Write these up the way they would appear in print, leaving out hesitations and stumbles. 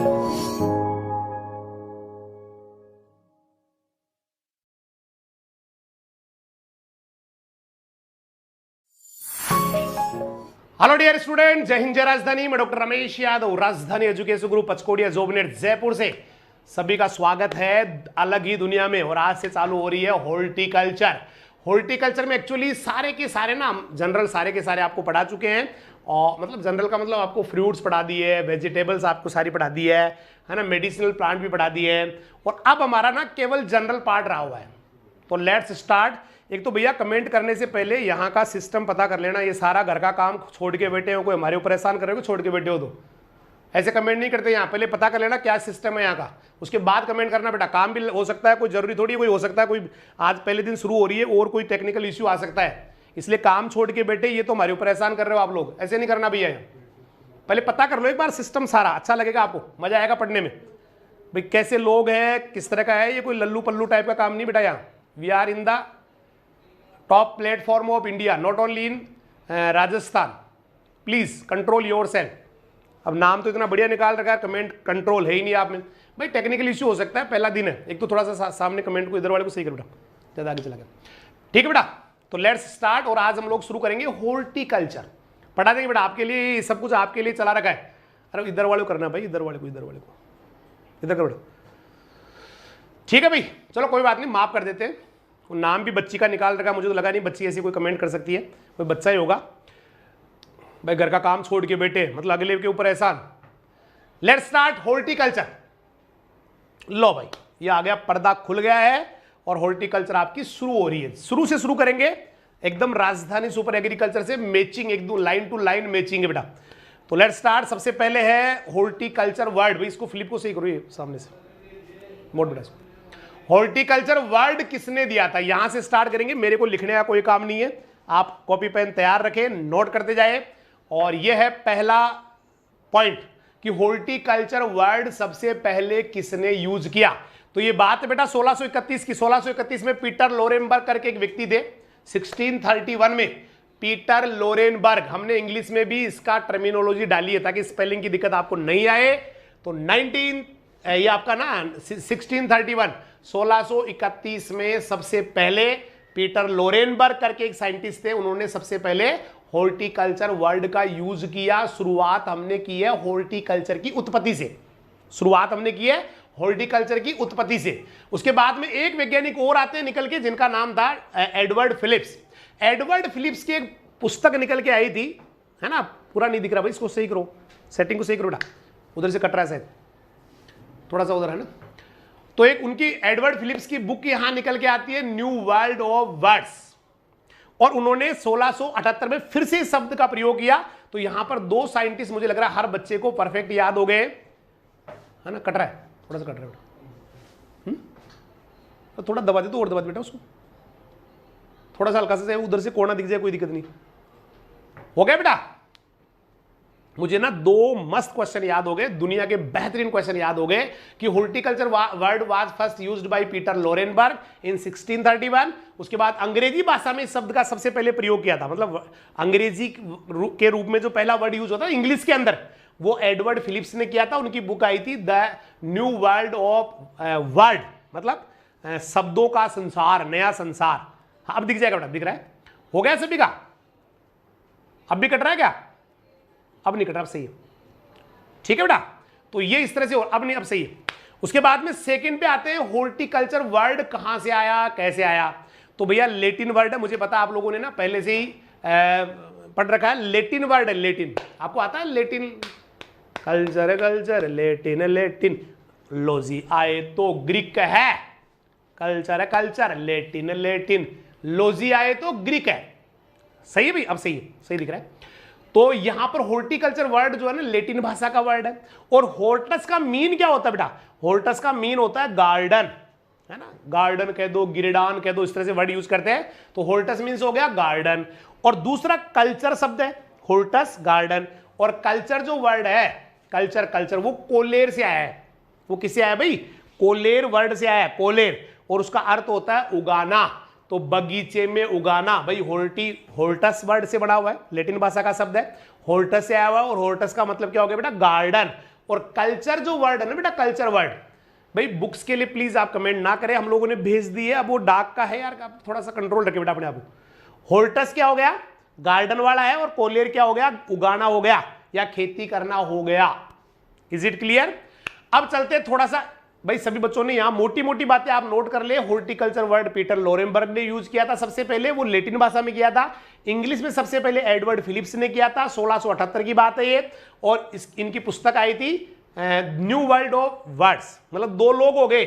Hello dear student, जय हिंद जय राजधानी। मैं डॉक्टर रमेश यादव, राजधानी एजुकेशन ग्रुप पचकोड़िया जोबनेट जयपुर से सभी का स्वागत है अलग ही दुनिया में। और आज से चालू हो रही है हॉर्टिकल्चर। हॉर्टिकल्चर में एक्चुअली सारे के सारे ना जनरल सारे के सारे आपको पढ़ा चुके हैं। और मतलब जनरल का मतलब आपको फ्रूट्स पढ़ा दिए, वेजिटेबल्स आपको सारी पढ़ा दी है ना, मेडिसिनल प्लांट भी पढ़ा दिए हैं। और अब हमारा ना केवल जनरल पार्ट रहा हुआ है। तो लेट्स स्टार्ट। एक तो भैया कमेंट करने से पहले यहाँ का सिस्टम पता कर लेना। ये सारा घर का काम छोड़ के बैठे हो, कोई हमारे ऊपर एहसान कर रहे हो, छोड़ के बैठे हो तो ऐसे कमेंट नहीं करते। यहाँ पहले पता कर लेना क्या सिस्टम है यहाँ का, उसके बाद कमेंट करना। बेटा काम भी हो सकता है, कोई जरूरी थोड़ी है, कोई हो सकता है कोई आज पहले दिन शुरू हो रही है और कोई टेक्निकल इश्यू आ सकता है, इसलिए काम छोड़ के बैठे ये तो हमारे ऊपर एहसान कर रहे हो आप लोग। ऐसे नहीं करना भैया, पहले पता कर लो एक बार सिस्टम सारा। अच्छा लगेगा आपको, मजा आएगा पढ़ने में। भाई कैसे लोग हैं, किस तरह का है, ये कोई लल्लू पल्लू टाइप का काम नहीं बेटा। यहाँ we are in the top platform of India, not only in Rajasthan. Please control yourself. अब नाम तो इतना बढ़िया निकाल रखा है, कमेंट कंट्रोल है ही नहीं आप में। भाई टेक्निकल इश्यू हो सकता है, पहला दिन है। एक तो थोड़ा सा सामने कमेंट को इधर वाले को सही कर बेटा, ज़्यादा आगे चला गया। ठीक है बेटा, तो लेट्स स्टार्ट। और आज हम लोग शुरू करेंगे हॉर्टिकल्चर। पढ़ा देंगे बेटा, आपके लिए सब कुछ आपके लिए चला रखा है। अरे इधर वाले को करना भाई, इधर वाले को इधर करो बेटा। ठीक है भाई, चलो कोई बात नहीं, माफ कर देते हैं। नाम भी बच्ची का निकाल रखा, मुझे तो लगा नहीं बच्ची ऐसी कोई कमेंट कर सकती है, कोई बच्चा ही होगा। भाई घर का काम छोड़ के बैठे, मतलब अगले के ऊपर एहसान। Let's start horticulture. लो भाई, ये आ गया, पर्दा खुल गया है और हॉर्टिकल्चर आपकी शुरू हो रही है। शुरू से शुरू करेंगे एकदम राजधानी सुपर एग्रीकल्चर से, मैचिंग एकदम लाइन टू लाइन मैचिंग है बेटा। तो लेट्स स्टार्ट। सबसे पहले है हॉर्टिकल्चर वर्ड। भाई इसको फ्लिप को सही करो, ये सामने से मोड़ बेटा। हॉर्टिकल्चर वर्ड किसने दिया था, यहां से स्टार्ट करेंगे। मेरे को लिखने का कोई काम नहीं है, आप कॉपी पेन तैयार रखें, नोट करते जाए। और यह है पहला पॉइंट कि हॉर्टिकल्चर वर्ड सबसे पहले किसने यूज किया। तो ये बात है बेटा 1631 की। 1631 में पीटर लोरेनबर्ग करके एक व्यक्ति थे। 1631 में पीटर लोरेनबर्ग, हमने इंग्लिश में भी इसका टर्मिनोलॉजी डाली है ताकि स्पेलिंग की दिक्कत आपको नहीं आए। तो 1631 में सबसे पहले पीटर लोरेनबर्ग करके एक साइंटिस्ट थे, उन्होंने सबसे पहले हॉर्टिकल्चर वर्ड का यूज किया। शुरुआत हमने की है हॉर्टिकल्चर की उत्पत्ति से। शुरुआत हमने की है हॉर्टिकल्चर की उत्पत्ति से। उसके बाद में एक वैज्ञानिक और आते हैं निकल के, जिनका नाम था एडवर्ड फिलिप्स। एडवर्ड फिलिप्स की एक पुस्तक निकल के आई थी, है ना। पूरा नहीं दिख रहा भाई, इसको सही करो, सेटिंग को सही करो बेटा, उधर से कट रहा है शायद, थोड़ा सा उधर है ना। तो एक उनकी एडवर्ड फिलिप्स की बुक यहां निकल के आती है, न्यू वर्ल्ड ऑफ वर्ड्स। और उन्होंने 1678 में फिर से शब्द का प्रयोग किया। तो यहां पर दो साइंटिस्ट, मुझे लग रहा है हर बच्चे को परफेक्ट याद हो गए, है ना। कट रहा है, थोड़ा सा कट रहा है बेटा। तो थोड़ा दबा दे, तो और दबा दे बेटा उसको, थोड़ा सा हल्का सा, उधर से कोना दिख जाए कोई दिक्कत नहीं। हो गया बेटा। मुझे ना दो मस्त क्वेश्चन याद हो गए, दुनिया के बेहतरीन क्वेश्चन याद हो गए कि horticulture word was first used by Peter Lauremberg in 1631। उसके बाद अंग्रेजी भाषा में इस शब्द का सबसे पहले प्रयोग किया था, मतलब अंग्रेजी के रूप में जो पहला वर्ड यूज होता है इंग्लिश के अंदर, वो एडवर्ड फिलिप्स ने किया था। उनकी बुक आई थी the new world of word, मतलब शब्दों का संसार, नया संसार। अब दिख जाएगा बेटा, दिख रहा है। हो गया सभी का, अब भी कट रहा है क्या? अब नहीं कट रहा, अब सही है। ठीक है बेटा, तो ये इस तरह से, और अब नहीं, अब सही है। उसके बाद में सेकंड पे आते हैं, हॉर्टिकल्चर वर्ड कहां से आया, कैसे आया। तो भैया लेटिन वर्ड है, मुझे पता आप लोगों ने ना पहले से ही पढ़ रखा है। लेटिन वर्ड है, लेटिन आपको आता है। Latin culture, culture Latin, Latin logy आए तो ग्रीक है। कल्चर है कल्चर, लेटिन लेटिन, लॉजी आए तो ग्रीक है। सही है भाई, अब सही है, सही दिख रहा है। तो यहां पर हॉर्टिकल्चर वर्ड जो है ना लेटिन भाषा का वर्ड है। और हॉर्टस का मीन क्या होता है बेटा? हॉर्टस का मीन होता है गार्डन, है ना। गार्डन कह दो, गिरडान कह दो, इस तरह से वर्ड यूज करते हैं। तो हॉर्टस मीन्स हो गया गार्डन। और दूसरा कल्चर शब्द है, हॉर्टस गार्डन। और कल्चर जो वर्ड है, कल्चर, कल्चर वो कोलेर से आया है। वो किससे आया भाई? कोलेर वर्ड से आया है, कोलेर। और उसका अर्थ होता है उगाना। तो बगीचे में उगाना, भाई हॉर्टस वर्ड से बना हुआ है, लेटिन भाषा का शब्द है, हॉर्टस से आया हुआ है। और हॉर्टस का मतलब क्या हो गया बेटा? गार्डन। और कल्चर जो वर्ड है ना बेटा, कल्चर वर्ड, भाई बुक्स के लिए प्लीज आप कमेंट ना करें, हम लोगों ने भेज दी है, अब वो डाक का है यार, आप थोड़ा सा कंट्रोल रखें बेटा अपने आप को। होर्टस क्या हो गया, गार्डन वाला है, और कोलेर क्या हो गया, उगाना हो गया या खेती करना हो गया। Is it clear? अब चलते थोड़ा सा, भाई सभी बच्चों ने यहां मोटी मोटी बातें आप नोट कर ले। हॉर्टिकल्चर वर्ड पीटर लोरेनबर्ग ने यूज किया था सबसे पहले, वो लेटिन भाषा में किया था। इंग्लिश में सबसे पहले एडवर्ड फिलिप्स ने किया था, 1678 की बात है ये, और इनकी पुस्तक आई थी न्यू वर्ल्ड ऑफ वर्ड्स। मतलब दो लोग हो गए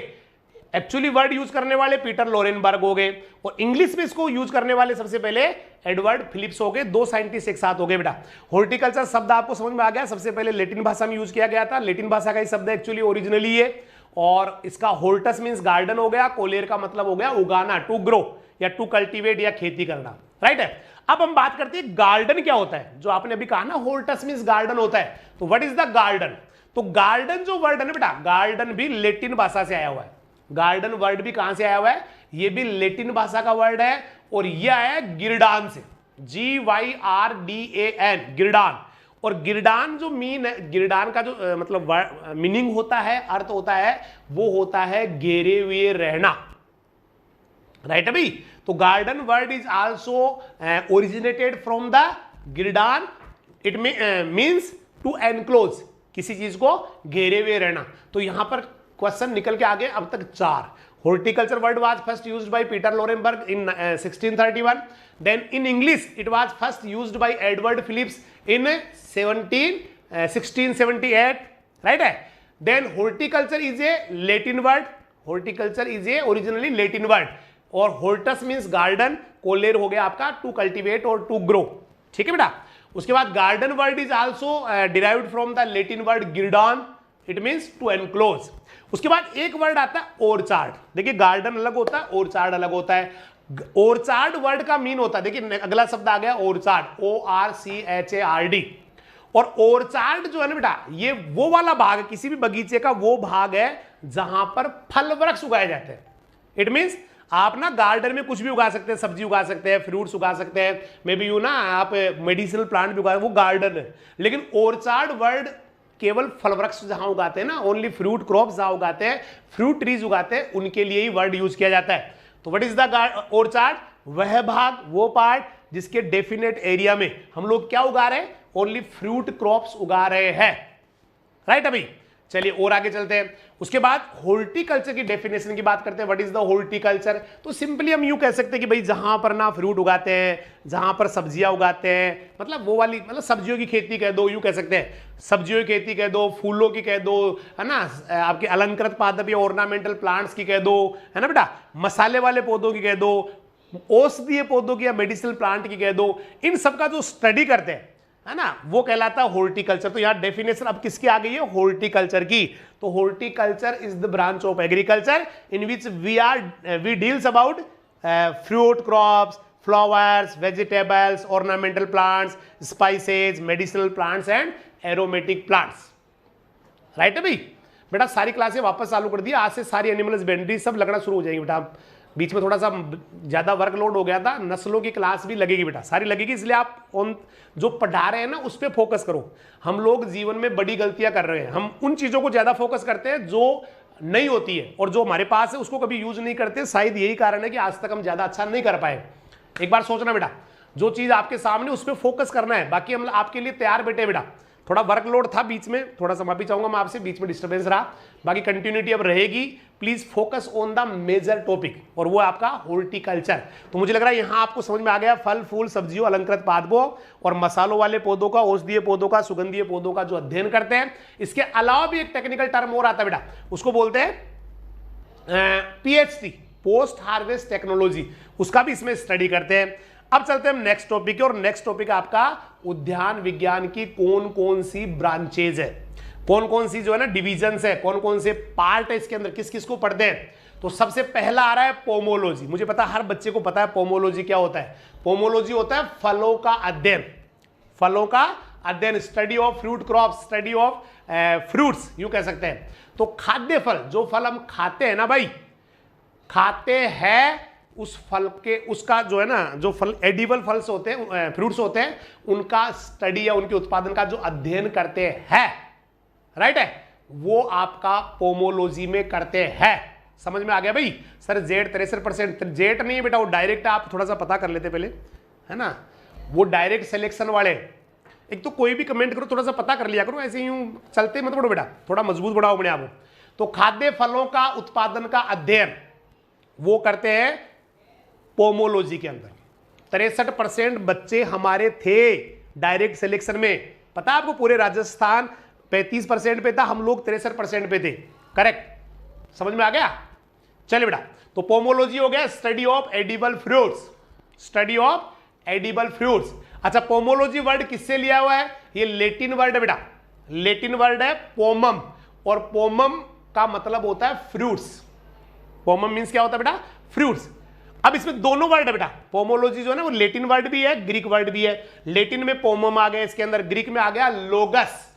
एक्चुअली वर्ड यूज करने वाले, पीटर लोरेनबर्ग हो गए, और इंग्लिश में इसको यूज करने वाले सबसे पहले एडवर्ड फिलिप्स हो गए। दो साइंटिस्ट एक साथ हो गए बेटा। हॉर्टिकल्चर शब्द आपको समझ में आ गया, सबसे पहले लेटिन भाषा में यूज किया गया था, लेटिन भाषा का ही शब्द एक्चुअली ओरिजिनली है, और इसका होर्टस मींस गार्डन हो गया, कोलेर का मतलब हो गया उगाना, टू ग्रो या टू कल्टीवेट या खेती करना, राइट है। अब हम बात करते हैं गार्डन क्या होता है, जो आपने अभी कहा ना होर्टस मींस गार्डन होता है, तो व्हाट इज द गार्डन? तो गार्डन जो वर्ड है ना बेटा, गार्डन भी लेटिन भाषा से आया हुआ है। गार्डन वर्ड भी कहां से आया हुआ है? ये भी लेटिन भाषा का वर्ड है, और यह आया है गिरडान से, GYRDAN, गिरडान। और गिरडान जो मीन है, गिरडान का जो मतलब मीनिंग होता है, अर्थ होता है, वो होता है घेरे हुए रहना, राइट है भाई। तो garden word is also originated from the गिरडान, इट मीन्स टू एनक्लोज, किसी चीज को घेरे हुए रहना। तो यहां पर क्वेश्चन निकल के आगे अब तक 4। Horticulture word was first used by Peter Lorenberg in 1631. Then in English it was first used by Edward Phillips in 1678, right? Then horticulture is a Latin word. Horticulture is a originally Latin word. और hortus means garden, कोलेर हो गया आपका to cultivate और to grow, ठीक है बेटा। उसके बाद garden word is also derived from the Latin word girdon, it means to enclose. उसके बाद एक वर्ड आता है ऑर्चार्ड। देखिए गार्डन अलग होता है, ऑर्चार्ड अलग होता है। ऑर्चार्ड वर्ड का मीन होता है, देखिए अगला शब्द आ गया ऑर्चार्ड, ORCHARD। और ऑर्चार्ड जो है ना बेटा, ये वो वाला भाग, किसी भी बगीचे का वो भाग है जहां पर फल वृक्ष उगाए जाते हैं। इट मीन्स आप ना गार्डन में कुछ भी उगा सकते हैं, सब्जी उगा सकते हैं, फ्रूट्स उगा सकते हैं, मे बी यू ना आप मेडिसिनल प्लांट भी उगा, वो गार्डन है। लेकिन ऑर्चार्ड वर्ड केवल फल वृक्ष जहां उगाते हैं ना, ओनली फ्रूट क्रॉप्स जहां उगाते हैं, फ्रूट ट्रीज उगाते हैं, उनके लिए ही वर्ड यूज किया जाता है। तो व्हाट इज द ऑर्चार्ड? वह भाग, वो पार्ट जिसके डेफिनेट एरिया में हम लोग क्या उगा रहे हैं? ओनली फ्रूट क्रॉप्स उगा रहे हैं, राइट अभी। चलिए और आगे चलते हैं। उसके बाद हॉर्टिकल्चर की डेफिनेशन की बात करते हैं। What is the horticulture? तो सिंपली हम यूं कह सकते हैं कि भाई जहां पर ना फ्रूट उगाते हैं, जहां पर सब्जियां उगाते हैं, मतलब वो वाली, मतलब सब्जियों की खेती कह दो, यूं कह सकते हैं सब्जियों की खेती कह दो, फूलों की कह दो, है ना, आपके अलंकृत पादप या ऑर्नामेंटल प्लांट्स की कह दो, है ना बेटा, मसाले वाले पौधों की कह दो, औषधीय पौधों की या मेडिसिनल प्लांट की कह दो, इन सबका जो स्टडी करते हैं, है ना, वो कहलाता है हॉर्टिकल्चर। तो यहां डेफिनेशन अब किसकी आ गई है? हॉर्टिकल्चर की। तो horticulture is the branch of agriculture in which we deals about fruit crops, flowers, vegetables, ornamental plants, spices, medicinal plants and aromatic plants, right है भाई। बेटा सारी क्लासें वापस चालू कर दी, आज से सारी एनिमल्स, बेंड्री सब लगना शुरू हो जाएंगी बेटा। बीच में थोड़ा सा ज्यादा वर्कलोड हो गया था, नस्लों की क्लास भी लगेगी बेटा, सारी लगेगी, इसलिए आप उन जो पढ़ा रहे हैं ना उस पर फोकस करो। हम लोग जीवन में बड़ी गलतियां कर रहे हैं, हम उन चीजों को ज्यादा फोकस करते हैं जो नहीं होती है, और जो हमारे पास है उसको कभी यूज नहीं करते। शायद यही कारण है कि आज तक हम ज्यादा अच्छा नहीं कर पाए। एक बार सोचना बेटा, जो चीज आपके सामने उस पर फोकस करना है, बाकी हम आपके लिए तैयार बैठे बेटा। थोड़ा वर्कलोड था बीच में, थोड़ा सा माफी चाहूंगा मैं आपसे, बीच में डिस्टर्बेंस रहा, बाकी कंटिन्यूटी अब रहेगी। Please focus on the major topic, और वो आपका हॉर्टिकल्चर। तो मुझे लग रहा है यहां आपको समझ में आ गया फल फूल सब्जियों, अलंकृत पादपों और मसालों वाले पौधों का, औषधीय पौधों का, सुगंधीय पौधों का जो अध्ययन करते हैं। इसके अलावा भी एक टेक्निकल टर्म और आता है बेटा, उसको बोलते हैं PHT, पोस्ट हार्वेस्ट टेक्नोलॉजी, उसका भी इसमें स्टडी करते हैं। अब चलते हैं हम नेक्स्ट टॉपिक की, और नेक्स्ट टॉपिक आपका उद्यान विज्ञान की कौन कौन सी ब्रांचेज है, कौन कौन सी जो है ना डिविजन्स है, कौन कौन से पार्ट है इसके अंदर, किस किस को पढ़ते हैं। तो सबसे पहला आ रहा है पोमोलॉजी। मुझे पता है हर बच्चे को पता है पोमोलॉजी क्या होता है। पोमोलॉजी होता है फलों का अध्ययन, फलों का अध्ययन, study of fruit crop, study of fruits यूं कह सकते हैं। तो खाद्य फल, जो फल हम खाते हैं ना भाई, खाते हैं उस फल के, उसका जो है ना, जो फल एडिबल फल्स होते हैं, फ्रूट्स होते हैं, उनका स्टडी या उनके उत्पादन का जो अध्ययन करते हैं, राइट है, वो आपका पोमोलॉजी में करते हैं। समझ में आ गया भाई? सर जेड 63%, जेड नहीं है बेटा, वो डायरेक्ट आप थोड़ा सा पता कर लेते पहले, है ना, वो डायरेक्ट सिलेक्शन वाले। एक तो कोई भी कमेंट करो थोड़ा सा पता कर लिया करो, ऐसे यूं चलते मत पड़ो बेटा, थोड़ा मजबूत बढ़ाओ अपने आप को। तो खाद्य फलों का उत्पादन का अध्ययन वो करते हैं पोमोलॉजी के अंदर। 63% बच्चे हमारे थे डायरेक्ट सिलेक्शन में, पता आपको पूरे राजस्थान 35% पे था, हम लोग 63% पे थे। करेक्ट, समझ में आ गया? चलिए बेटा, तो पोमोलॉजी हो गया study of edible fruits, study of edible fruits. अच्छा, पोमोलॉजी वर्ड किससे लिया हुआ है? ये लेटिन वर्ड है बेटा, लेटिन वर्ड है पोमम, और पोमम का मतलब होता है फ्रूट्स। पोमम मींस क्या होता है बेटा? फ्रूट्स। अब इसमें दोनों वर्ड है बेटा, पोमोलॉजी जो है ना वो लेटिन वर्ड भी है, ग्रीक वर्ड भी है। लेटिन में पोमम आ गया इसके अंदर, ग्रीक में आ गया लोगस।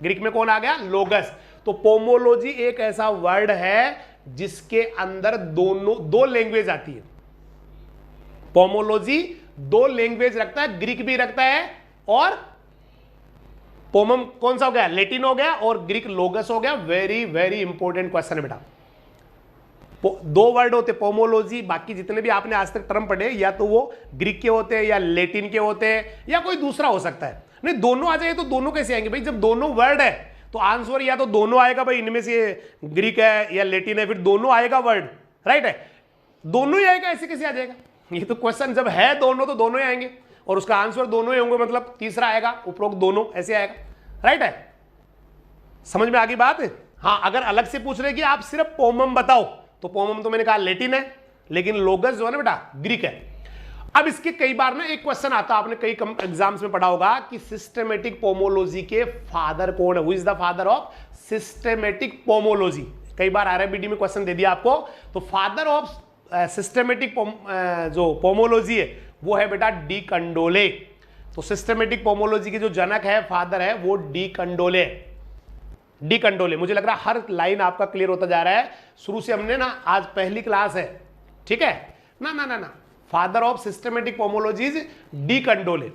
ग्रीक में कौन आ गया? लोगस। तो पोमोलॉजी एक ऐसा वर्ड है जिसके अंदर दो लैंग्वेज आती है। पोमोलॉजी दो लैंग्वेज रखता है, ग्रीक भी रखता है, और पोमम कौन सा हो गया? लेटिन हो गया, और ग्रीक लोगस हो गया। वेरी वेरी इंपॉर्टेंट क्वेश्चन है बेटा। दो वर्ड होते पोमोलॉजी, बाकी जितने भी आपने आज तक टर्म पढ़े या तो वो ग्रीक के होते हैं या लेटिन के होते हैं या कोई दूसरा हो सकता है। नहीं, दोनों आ जाए तो दोनों कैसे आएंगे भाई? जब दोनों वर्ड है तो आंसर या तो दोनों आएगा भाई, इनमें से ग्रीक है या लेटिन है, फिर दोनों आएगा वर्ड, राइट है, दोनों ही आएगा, ऐसे कैसे आ जाएगा? ये तो क्वेश्चन जब है दोनों तो दोनों ही आएंगे, और उसका आंसर दोनों ही होंगे, मतलब तीसरा आएगा उपरोक्त दोनों, ऐसे आएगा, राइट है। समझ में आ गई बात? हाँ, अगर अलग से पूछ रहे कि आप सिर्फ पोमम बताओ, तो पोमम तो मैंने कहा लेटिन है, लेकिन लोगस जो है ना बेटा ग्रीक है। अब इसके कई बार ना एक क्वेश्चन आता, आपने कई एग्जाम्स में पढ़ा होगा कि सिस्टेमेटिक पोमोलॉजी के फादर कौन है? Who is the father of systematic pomology? कई बार आरआईबीडी में क्वेश्चन दे दिया आपको। तो फादर ऑफ सिस्टेमेटिक जो पोमोलॉजी है वो है बेटा डी कंडोले। तो सिस्टेमेटिक पोमोलॉजी के जो जनक है, फादर है, वो डी कंडोले। डी कंडोले, मुझे लग रहा है हर लाइन आपका क्लियर होता जा रहा है। शुरू से हमने ना, आज पहली क्लास है, ठीक है ना ना ना ना। Father of systematic pomology is De Candolle.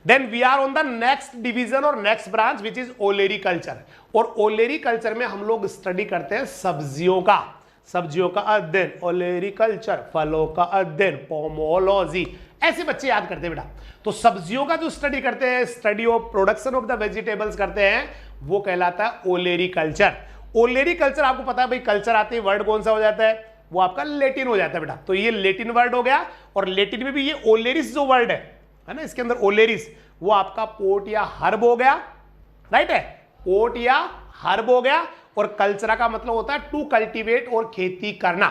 Then we are on the next division और next branch which is olericulture. और ओलेरी कल्चर में हम लोग स्टडी करते हैं सब्जियों का, सब्जियों का अध्ययन, ओलेरी कल्चर, फलों का अध्ययन, पोमोलॉजी, ऐसे बच्चे याद करते हैं बेटा। तो सब्जियों का जो स्टडी करते हैं, study of production of the vegetables करते हैं, वो कहलाता है ओलेरी कल्चर। ओलेरी कल्चर आपको पता है भाई, कल्चर आते ही वर्ड कौन सा हो जाता है? वो आपका लेटिन हो जाता है बेटा। तो ये लेटिन वर्ड हो गया, और लेटिन में भी ये ओलेरिस जो वर्ड है ना, इसके अंदर ओलेरिस, वो आपका पोट या हर्ब हो गया, राइट है, पोट या हर्ब हो गया। और कल्चरा का मतलब होता है टू कल्टीवेट, और खेती करना,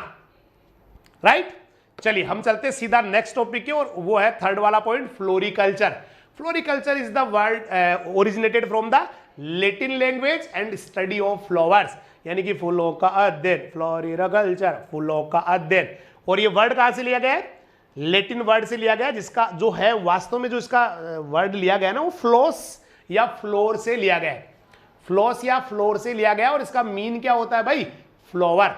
राइट। चलिए हम चलते सीधा नेक्स्ट टॉपिक के, और वो है थर्ड वाला point, floriculture. Floriculture is the word originated from the Latin language and study of flowers, यानी कि फूलों का अध्ययन, फ्लोरिकल्चर, फूलों का अध्ययन। और ये वर्ड कहां से लिया गया है? लेटिन वर्ड से लिया गया, जिसका जो है वास्तव में जो इसका वर्ड लिया गया है ना, वो फ्लोस या फ्लोर से लिया गया है, फ्लोस या फ्लोर से लिया गया। और इसका मीन क्या होता है भाई? फ्लावर।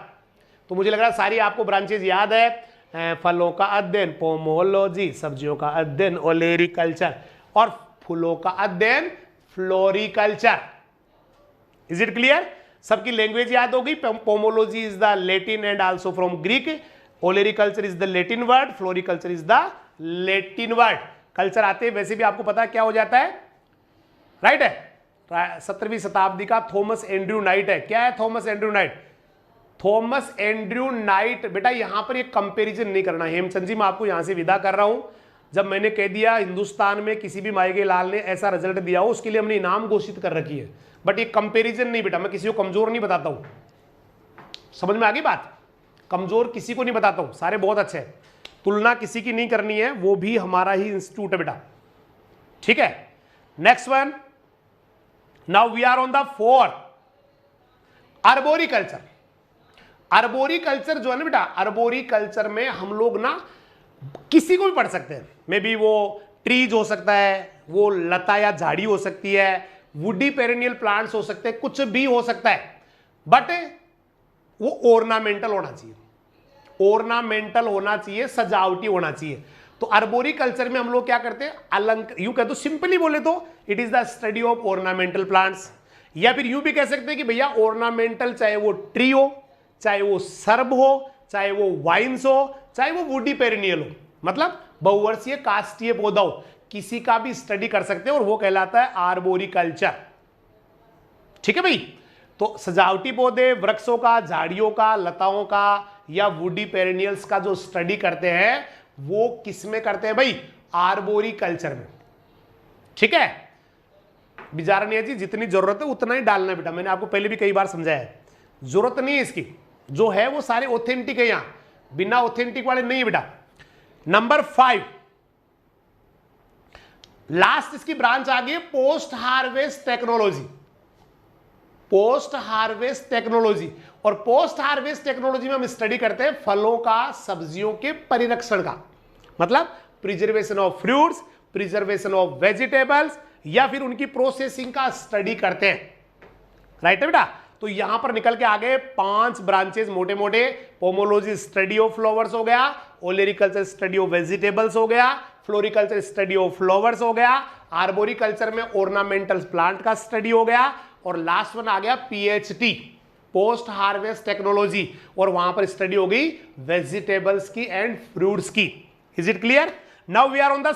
तो मुझे लग रहा है सारी आपको ब्रांचेज याद है, फलों का अध्ययन पोमोलॉजी, सब्जियों का अध्ययन ओलेरी कल्चर, और फूलों का अध्ययन फ्लोरिकल्चर। Is it clear? सबकी लैंग्वेज याद होगी। Pomology is the Latin and also from Greek, olericulture is the Latin word, floriculture is the Latin word. Culture आते हैं वैसे भी आपको पता है क्या हो जाता है, राइट है। 17वीं शताब्दी का थॉमस एंड्रयू नाइट है। क्या है Thomas Andrew night? Thomas Andrew night बेटा, यहां पर एक कंपैरिजन नहीं करना। हेमचंद जी मैं आपको यहां से विदा कर रहा हूं। जब मैंने कह दिया हिंदुस्तान में किसी भी माई के लाल ने ऐसा रिजल्ट दिया हो, उसके लिए हमने इनाम घोषित कर रखी है, बट ये कंपैरिजन नहीं बेटा। मैं किसी को कमजोर नहीं बताता हूं, समझ में आ गई बात? कमजोर किसी को नहीं बताता हूं, सारे बहुत अच्छे हैं। तुलना किसी की नहीं करनी है, वो भी हमारा ही इंस्टीट्यूट है बेटा, ठीक है। Next one, now we are on the fourth, arboriculture. Arboriculture जो है ना बेटा, अर्बोरिकल्चर में हम लोग ना किसी को भी पढ़ सकते हैं। मे बी वो ट्रीज हो सकता है, वो लता या झाड़ी हो सकती है, वुडी पेरेनियल प्लांट्स हो सकते हैं, कुछ भी हो सकता है, बट वो ऑर्नामेंटल होना चाहिए, ऑर्नामेंटल होना चाहिए, सजावटी होना चाहिए। तो अर्बोरिकल्चर में हम लोग क्या करते हैं? यूं कहते सिंपली बोले तो it is the study of ornamental plants. या फिर यूं भी कह सकते हैं कि भैया ऑर्नामेंटल, चाहे वो ट्री हो, चाहे वो सर्ब हो, चाहे वो वाइन्स हो, चाहे वो वुडी पेरिनियल हो, मतलब बहुवर्षीय काष्ठीय पौधा हो, किसी का भी स्टडी कर सकते हैं और वो कहलाता है आर्बोरिकल्चर। ठीक है भाई। तो सजावटी पौधे, वृक्षों का, झाड़ियों का, लताओं का या वुडी पेरिनियल्स का जो स्टडी करते हैं वो किस में करते हैं भाई? आर्बोरिकल्चर में। ठीक है, बिजार नहीं है जी, जितनी जरूरत है उतना ही डालना है बेटा, मैंने आपको पहले भी कई बार समझाया है, जरूरत नहीं है इसकी, जो है वो सारे ऑथेंटिक है, यहां बिना ऑथेंटिक वाले नहीं है बेटा। नंबर 5 लास्ट इसकी ब्रांच आ गई है post harvest technology. Post harvest technology, और पोस्ट हार्वेस्ट टेक्नोलॉजी में हम स्टडी करते हैं फलों का, सब्जियों के परिरक्षण का, मतलब preservation of fruits, preservation of vegetables, या फिर उनकी प्रोसेसिंग का स्टडी करते हैं। राइट है बेटा। तो यहां पर निकल के आ गए 5 ब्रांचेस मोटे मोटे। पोमोलॉजी स्टडी ऑफ फ्लावर्स हो गया, ओलेरिकल्चर स्टडी ऑफ वेजिटेबल्स हो गया, फ्लोरिकल्चर स्टडी ऑफ फ्लावर्स हो गया, आर्बोरिकल्चर में ऑर्नामेंटल प्लांट का स्टडी हो गया, और लास्ट वन आ गया पीएचटी, पोस्ट हार्वेस्ट टेक्नोलॉजी, और वहां पर स्टडी हो गई वेजिटेबल्स की एंड फ्रूट्स की। Is it clear? Now we are on the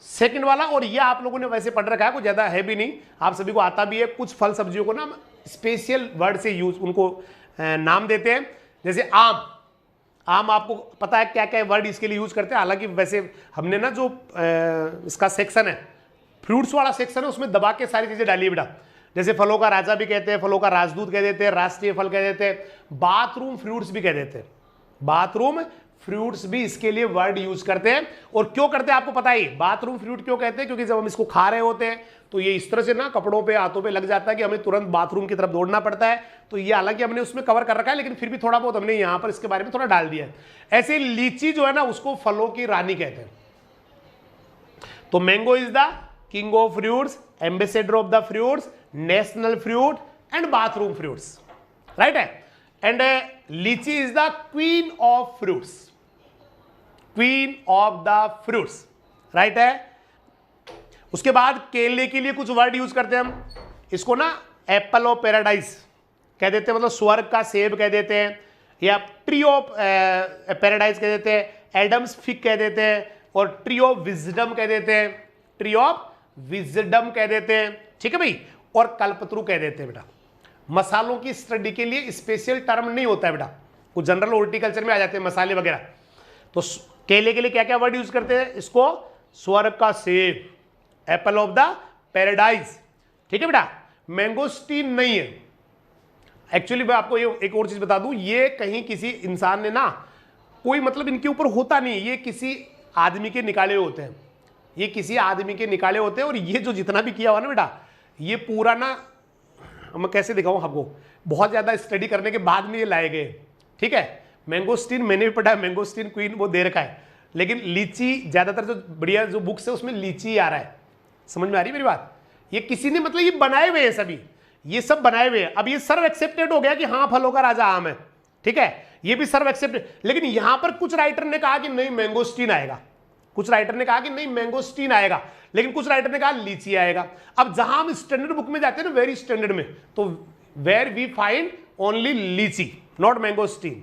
second वाला, और ये आप लोगों ने वैसे पढ़ रखा है, कुछ ज्यादा है भी नहीं, आप सभी को आता भी है। कुछ फल सब्जियों को ना स्पेशल वर्ड से यूज उनको नाम देते हैं, जैसे आम आपको पता है क्या क्या वर्ड इसके लिए यूज करते हैं। हालांकि वैसे हमने ना जो इसका सेक्शन है, फ्रूट्स वाला सेक्शन है, उसमें दबा के सारी चीजें डाली बेटा। जैसे फलों का राजा भी कहते हैं, फलों का राजदूत कह देते हैं, राष्ट्रीय फल कह देते हैं, बाथरूम फ्रूट्स भी कह देते हैं, बाथरूम फ्रूट्स भी इसके लिए वर्ड यूज करते हैं। और क्यों करते हैं आपको पता ही, बाथरूम फ्रूट क्यों कहते हैं? क्योंकि जब हम इसको खा रहे होते हैं तो ये इस तरह से ना कपड़ों पे, हाथों पे लग जाता है कि हमें तुरंत बाथरूम की तरफ दौड़ना पड़ता है। तो ये हालांकि हमने उसमें कवर कर रखा है, लेकिन फिर भी थोड़ा बहुत हमने यहां पर इसके बारे में थोड़ा डाल दिया है। ऐसे लीची जो है ना, उसको फलों की रानी कहते हैं। तो mango is the king of fruits, ambassador of the fruits, national fruit and bathroom fruits. Right है। And litchi is the queen of fruits, queen of the fruits. Right है। उसके बाद केले के लिए कुछ वर्ड यूज करते हैं हम, इसको ना एप्पल ऑफ पैराडाइज कह देते हैं, मतलब स्वर्ग का सेब कह देते हैं, या ट्री ऑफ पैराडाइज कह देते हैं, एडम्स फिग कह देते हैं, और ट्री ऑफ विजडम कह देते हैं, ट्री ऑफ विजडम कह देते हैं। ठीक है भाई। और कल्पतरु कह देते हैं बेटा। मसालों की स्टडी के लिए स्पेशल टर्म नहीं होता है बेटा, कुछ जनरल हॉर्टिकल्चर में आ जाते हैं मसाले वगैरह। तो केले के लिए क्या क्या वर्ड यूज करते हैं? इसको स्वर्ग का सेब, एप्पल ऑफ द पैराडाइज। ठीक है बेटा। मैंगोस्टीन नहीं है एक्चुअली। मैं आपको ये एक और चीज बता दूं, ये कहीं किसी इंसान ने ना, कोई मतलब इनके ऊपर होता नहीं, ये किसी आदमी के निकाले हुए होते हैं, ये किसी आदमी के निकाले होते हैं। और ये जो जितना भी किया हुआ ना बेटा, ये पूरा ना, मैं कैसे दिखाऊं आपको, बहुत ज्यादा स्टडी करने के बाद में ये लाए गए। ठीक है। मैंगोस्टीन मैंने भी पढ़ा है, मैंगोस्टीन क्वीन वो दे रखा है, लेकिन लीची ज्यादातर जो बढ़िया जो बुक्स है उसमें लीची आ रहा है। समझ में आ रही है मेरी बात? ये किसी ने मतलब ये बनाए हुए हैं, सभी ये सब बनाए हुए हैं। अब ये सर्व एक्सेप्टेड हो गया कि हाँ फलों का राजा आम है। ठीक है, ये भी सर्व एक्सेप्टेड। लेकिन यहां पर कुछ राइटर ने कहा कि नहीं मैंगोस्टीन आएगा, कुछ राइटर ने कहा कि नहीं मैंगोस्टीन आएगा, लेकिन कुछ राइटर ने कहा लीची आएगा। अब जहां हम स्टैंडर्ड बुक में जाते हैं ना, वेरी स्टैंडर्ड में, तो वेयर वी फाइंड ओनली लीची, नॉट मैंगोस्टीन।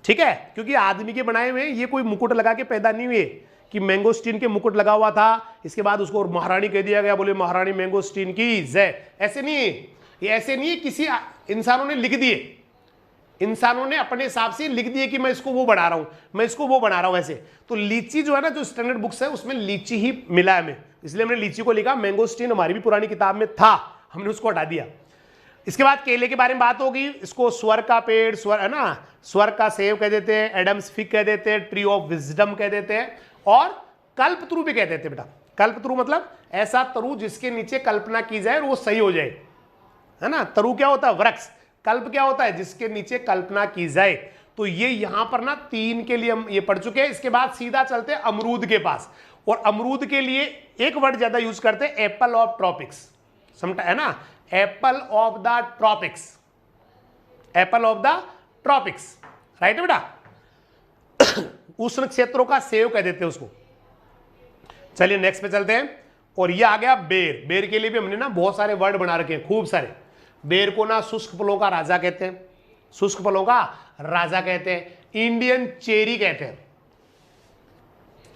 ठीक है, क्योंकि आदमी के बनाए हुए, ये कोई मुकुट लगा के पैदा नहीं हुए कि मैंगोस्टीन के मुकुट लगा हुआ था, इसके बाद उसको महारानी कह दिया गया, बोले महारानी मैंगोस्टीन की जय। ऐसे नहीं है, ये ऐसे नहीं है, किसी इंसानों ने लिख दिए, इंसानों ने अपने हिसाब से लिख दिए कि मैं इसको वो बना रहा हूं, मैं इसको वो बना रहा हूं। ऐसे तो लीची जो है ना, जो स्टैंडर्ड बुक्स है उसमें लीची ही मिला है हमें, इसलिए हमने लीची को लिखा। मैंगोस्टीन हमारी भी पुरानी किताब में था, हमने उसको हटा दिया। इसके बाद केले के बारे में बात होगी, इसको स्वर्ग का पेड़, स्वर्ग है ना, स्वर्ग का सेब कह देते हैं, एडम्स फिग कह देते हैं, ट्री ऑफ विजडम कह देते हैं, और कल्पतरु भी कह देते हैं बेटा। कल्पतरु मतलब ऐसा तरु जिसके नीचे कल्पना की जाए और वो सही हो जाए, है ना। तरु क्या होता है? वृक्ष। कल्प क्या होता है? जिसके नीचे कल्पना की जाए। तो ये यहां पर ना 3 के लिए हम ये पढ़ चुके हैं। इसके बाद सीधा चलते हैं अमरूद के पास, और अमरूद के लिए एक वर्ड ज्यादा यूज करते हैं, एप्पल ऑफ ट्रॉपिक्स, है ना, Apple of the tropics, Apple of the tropics. Right है बेटा। उष्ण क्षेत्रों का सेब कह देते हैं उसको। चलिए नेक्स्ट पे चलते हैं। और ये आ गया बेर। बेर के लिए भी हमने ना बहुत सारे वर्ड बना रखे हैं, खूब सारे। बेर को ना शुष्क फलों का राजा कहते हैं, शुष्क फलों का राजा कहते हैं। इंडियन चेरी कहते हैं,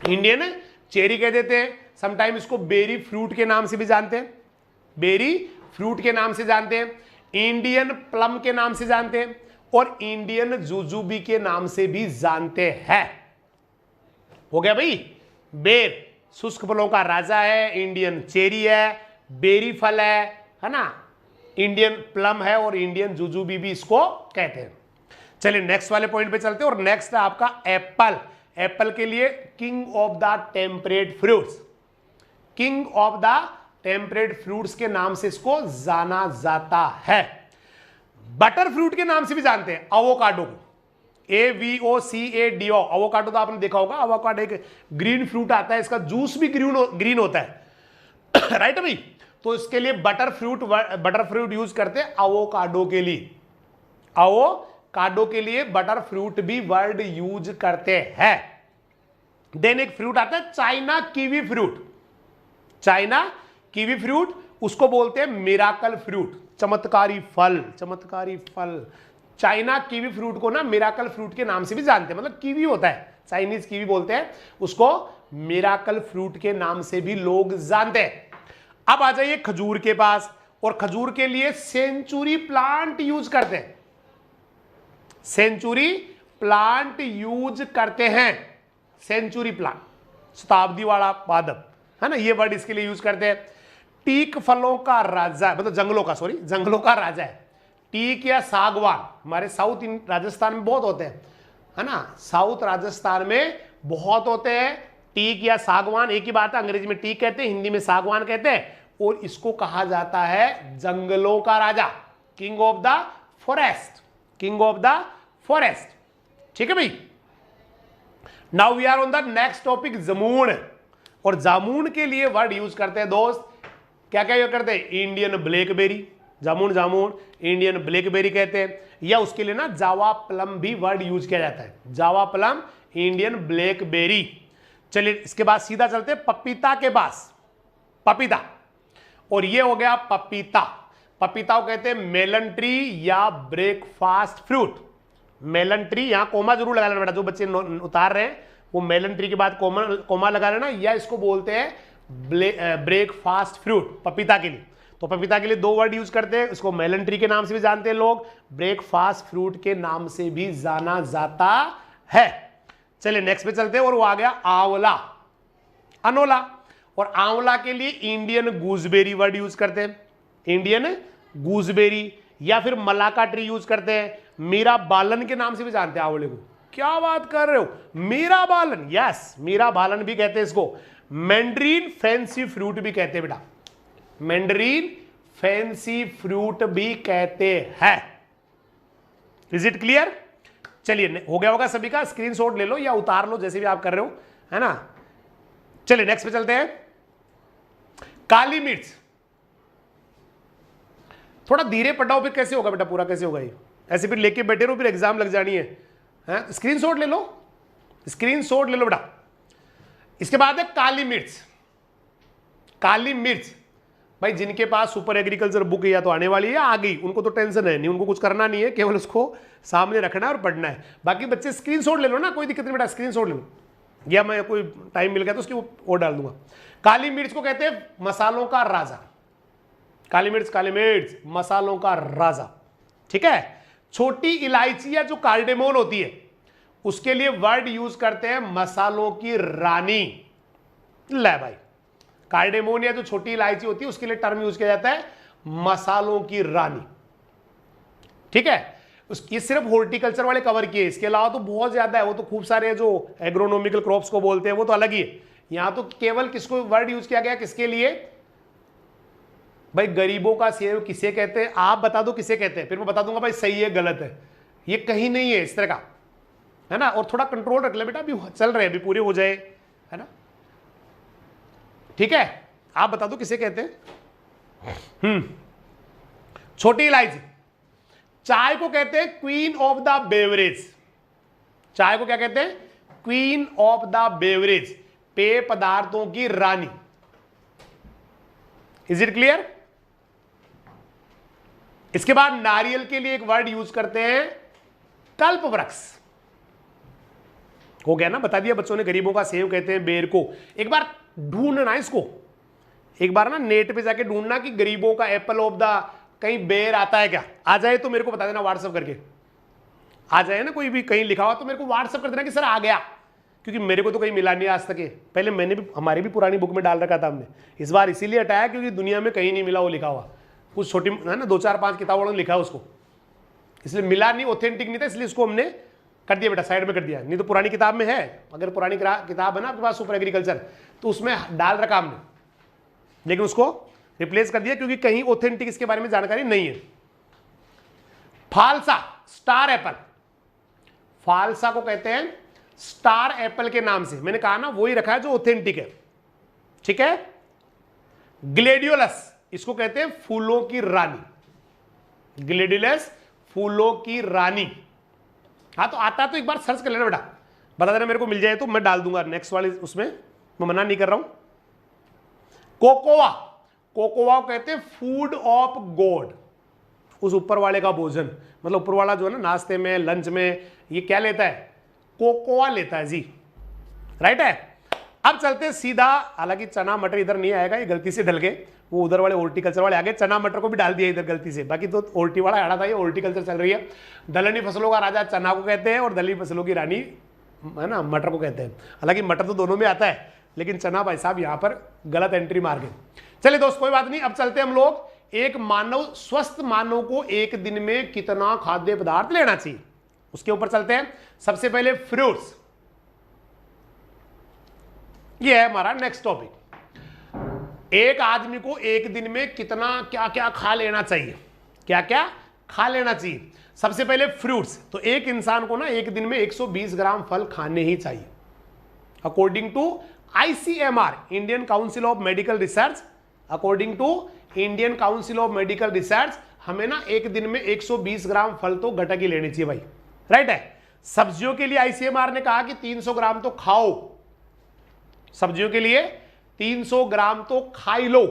इंडियन चेरी कह देते हैं। समटाइम इसको बेरी फ्रूट के नाम से भी जानते हैं, बेरी फ्रूट के नाम से जानते हैं, इंडियन प्लम के नाम से जानते हैं, और इंडियन जुजुबी के नाम से भी जानते हैं। हो गया भाई। बेर शुष्क फलों का राजा है, इंडियन चेरी है, बेरी फल है ना, इंडियन प्लम है, और इंडियन जुजुबी भी इसको कहते हैं। चलिए नेक्स्ट वाले पॉइंट पे चलते हैं, और नेक्स्ट है आपका एप्पल। एप्पल के लिए king of the temperate fruits, king of the temperate fruits के नाम से इसको जाना जाता है। बटर फ्रूट के नाम से भी जानते हैं अवोकाडो को, AVOCADO। अवोकाडो तो आपने देखा होगा, अवोकाडो एक ग्रीन फ्रूट आता है, इसका जूस भी ग्रीन होता है राइट भाई। तो इसके लिए बटर फ्रूट यूज करते हैं अवोकाडो के लिए, अवोकाडो के लिए बटर फ्रूट भी वर्ड यूज करते हैं। देन एक फ्रूट आता है China kiwi fruit, China kiwi fruit, उसको बोलते हैं मिराकल फ्रूट, चमत्कारी फल, चमत्कारी फल। चाइना कीवी फ्रूट को ना मिराकल फ्रूट के नाम से भी जानते हैं, मतलब कीवी होता है, चाइनीज कीवी बोलते हैं उसको, मिराकल फ्रूट के नाम से भी लोग जानते हैं। अब आ जाइए खजूर के पास, और खजूर के लिए सेंचुरी प्लांट यूज करते हैं, सेंचुरी प्लांट यूज करते हैं, सेंचुरी प्लांट, शताब्दी वाला पादप है ना, ये वर्ड इसके लिए यूज करते हैं। टीक फलों का राजा, मतलब जंगलों का, सॉरी जंगलों का राजा है टीक या सागवान। हमारे साउथ राजस्थान में बहुत होते हैं है ना, साउथ राजस्थान में बहुत होते हैं टीक या सागवान, एक ही बात है। अंग्रेजी में टीक कहते हैं, हिंदी में सागवान कहते हैं, और इसको कहा जाता है जंगलों का राजा, king of the forest, king of the forest. ठीक है भाई। Now we are on the next topic, jamun. और जामुन के लिए वर्ड यूज करते हैं दोस्त, क्या क्या यूज करते हैं, इंडियन ब्लैकबेरी, जामुन जामुन इंडियन ब्लैकबेरी कहते हैं, या उसके लिए ना जावा प्लम भी वर्ड यूज किया जाता है, जावा प्लम इंडियन ब्लैकबेरी। चलिए इसके बाद सीधा चलते हैं पपीता के पास, पपीता, और ये हो गया पपीता। पपीता को कहते हैं मेलन ट्री या ब्रेकफास्ट फ्रूट, मेलन ट्री, यहां कोमा जरूर लगा लेना बेटा, जो बच्चे उतार रहे हैं वो मेलन ट्री के बाद कोमा लगा लेना, या इसको बोलते हैं ब्रेकफास्ट फ्रूट पपीता के लिए। तो पपीता के लिए दो वर्ड यूज करते हैं, इसको मेलन ट्री के नाम से भी जानते हैं लोग, ब्रेकफास्ट फ्रूट के नाम से भी जाना जाता है। चलिए नेक्स्ट पे चलते हैं, और वो आ गया आंवला, अनोला। और आंवला के लिए इंडियन गूजबेरी वर्ड यूज करते हैं, इंडियन गूजबेरी, या फिर मलाका ट्री यूज करते हैं, मीरा बालन के नाम से भी जानते हैं आंवले को। क्या बात कर रहे हो, मीरा बालन, यस मीरा बालन भी कहते हैं इसको। मैंड्रीन फैंसी फ्रूट भी कहते हैं बेटा, मैंड्रीन फैंसी फ्रूट भी कहते हैं। Is it clear? चलिए हो गया होगा सभी का, स्क्रीनशॉट ले लो या उतार लो, जैसे भी आप कर रहे हो, है ना। चलिए नेक्स्ट पे चलते हैं, काली मिर्च। थोड़ा धीरे पढ़ाओ, फिर कैसे होगा बेटा, पूरा कैसे होगा ये, ऐसे फिर लेके बैठे रहो, फिर एग्जाम लग जानी है। स्क्रीनशॉट ले लो, स्क्रीनशॉट ले लो बेटा। इसके बाद है काली मिर्च, काली मिर्च। भाई जिनके पास सुपर एग्रीकल्चर बुक या तो आने वाली है या आ गई, उनको तो टेंशन है नहीं, उनको कुछ करना नहीं है, केवल उसको सामने रखना है और पढ़ना है। बाकी बच्चे स्क्रीनशॉट ले लो ना, कोई दिक्कत नहीं बेटा, स्क्रीनशॉट ले लो, या मैं कोई टाइम मिल गया तो उसकी और डाल दूंगा। काली मिर्च को कहते हैं मसालों का राजा, काली मिर्च मसालों का राजा। ठीक है। छोटी इलायची या जो कार्डेमोन होती है उसके लिए वर्ड यूज करते हैं मसालों की रानी। ले भाई, कार्डेमोन या जो छोटी इलायची होती है उसके लिए टर्म यूज किया जाता है मसालों की रानी। ठीक है। ये सिर्फ हॉर्टिकल्चर वाले कवर किए, इसके अलावा तो बहुत ज्यादा है, वो तो खूब सारे जो एग्रोनॉमिकल क्रॉप्स को बोलते हैं वो तो अलग ही है। यहां तो केवल किसको वर्ड यूज किया गया, किसके लिए भाई, गरीबों का सेव किसे कहते हैं, आप बता दो किसे कहते हैं, फिर मैं बता दूंगा भाई सही है गलत है। ये कहीं नहीं है इस तरह का, है ना। और थोड़ा कंट्रोल रख ले बेटा, अभी चल रहे हैं, अभी पूरे हो जाए, है ना। ठीक है, आप बता दो किसे कहते हैं। छोटी इलायची। चाय को कहते हैं क्वीन ऑफ द बेवरेज, चाय को क्या कहते हैं, क्वीन ऑफ द बेवरेज, पेय पदार्थों की रानी। Is it clear? इसके बाद नारियल के लिए एक वर्ड यूज करते हैं, कल्प वृक्ष। हो गया ना, बता दिया बच्चों ने। गरीबों का सेव कहते हैं बेर को। एक बार ढूंढना इसको, एक बार ना नेट पे जाके ढूंढना कि गरीबों का एप्पल ऑफ द कहीं बेर आता है क्या। आ जाए तो मेरे को बता देना व्हाट्सएप करके। आ जाए ना कोई भी कहीं लिखा हुआ तो मेरे को व्हाट्सएप कर देना कि सर आ गया, क्योंकि मेरे को तो कहीं मिला नहीं आज तक। पहले मैंने भी, हमारी भी पुरानी बुक में डाल रखा था हमने, इस बार इसीलिए हटाया क्योंकि दुनिया में कहीं नहीं मिला वो लिखा हुआ। कुछ छोटी है ना, 2-4-5 किताबों में लिखा है उसको, इसलिए मिला नहीं, ऑथेंटिक नहीं था, इसलिए इसको हमने कर दिया बेटा, साइड में कर दिया। नहीं तो पुरानी किताब में है, अगर पुरानी किताब है ना आपके पास सुपर एग्रीकल्चर, तो उसमें डाल रखा हमने, लेकिन उसको रिप्लेस कर दिया क्योंकि कहीं ऑथेंटिक इसके बारे में जानकारी नहीं है। फालसा, स्टार एप्पल, फालसा को कहते हैं स्टार एप्पल के नाम से, मैंने कहा ना वही रखा है जो ऑथेंटिक है, ठीक है। ग्लेडियोलस, इसको कहते हैं फूलों की रानी, ग्लेडियोलस फूलों की रानी। हाँ तो आता तो एक बार सर्च कर लेना बेटा, बता देना मेरे को, मिल जाए तो मैं डाल दूंगा नेक्स्ट वाले उसमें, मैं मना नहीं कर रहा हूं। कोकोआ, कोकोआ कहते हैं फूड ऑफ गॉड, उस ऊपर वाले का भोजन, मतलब ऊपर वाला जो है ना नाश्ते में लंच में ये क्या लेता है, कोकोआ लेता है जी, राइट है। अब चलते हैं सीधा, हालांकि चना मटर इधर नहीं आएगा, ये गलती से डल गए, वो उधर वाले हॉर्टिकल्चर वाले आगे चना मटर को भी डाल दिया इधर गलती से, बाकी तो हॉर्टी वाला आड़ा था, ये हॉर्टिकल्चर चल रही है। दलहनी फसलों का राजा चना को कहते हैं और दलहनी फसलों की रानी है ना मटर को कहते हैं। हालांकि मटर तो दोनों में आता है, लेकिन चना भाई साहब यहाँ पर गलत एंट्री मार गए। चलिए दोस्त कोई बात नहीं, अब चलते हम लोग, एक मानव, स्वस्थ मानव को एक दिन में कितना खाद्य पदार्थ लेना चाहिए उसके ऊपर चलते हैं। सबसे पहले फ्रूट्स, ये है हमारा नेक्स्ट टॉपिक। एक आदमी को एक दिन में कितना क्या क्या खा लेना चाहिए, क्या क्या खा लेना चाहिए। सबसे पहले फ्रूट्स, तो एक इंसान को ना एक दिन में 120 ग्राम फल खाने ही चाहिए according to ICMR, Indian council of medical research. According to Indian council of medical research हमें ना एक दिन में 120 ग्राम फल तो घटक ही लेनी चाहिए भाई, राइट है। सब्जियों के लिए ICMR ने कहा कि 300 ग्राम तो खाओ, सब्जियों के लिए 300 ग्राम तो खा ही लो,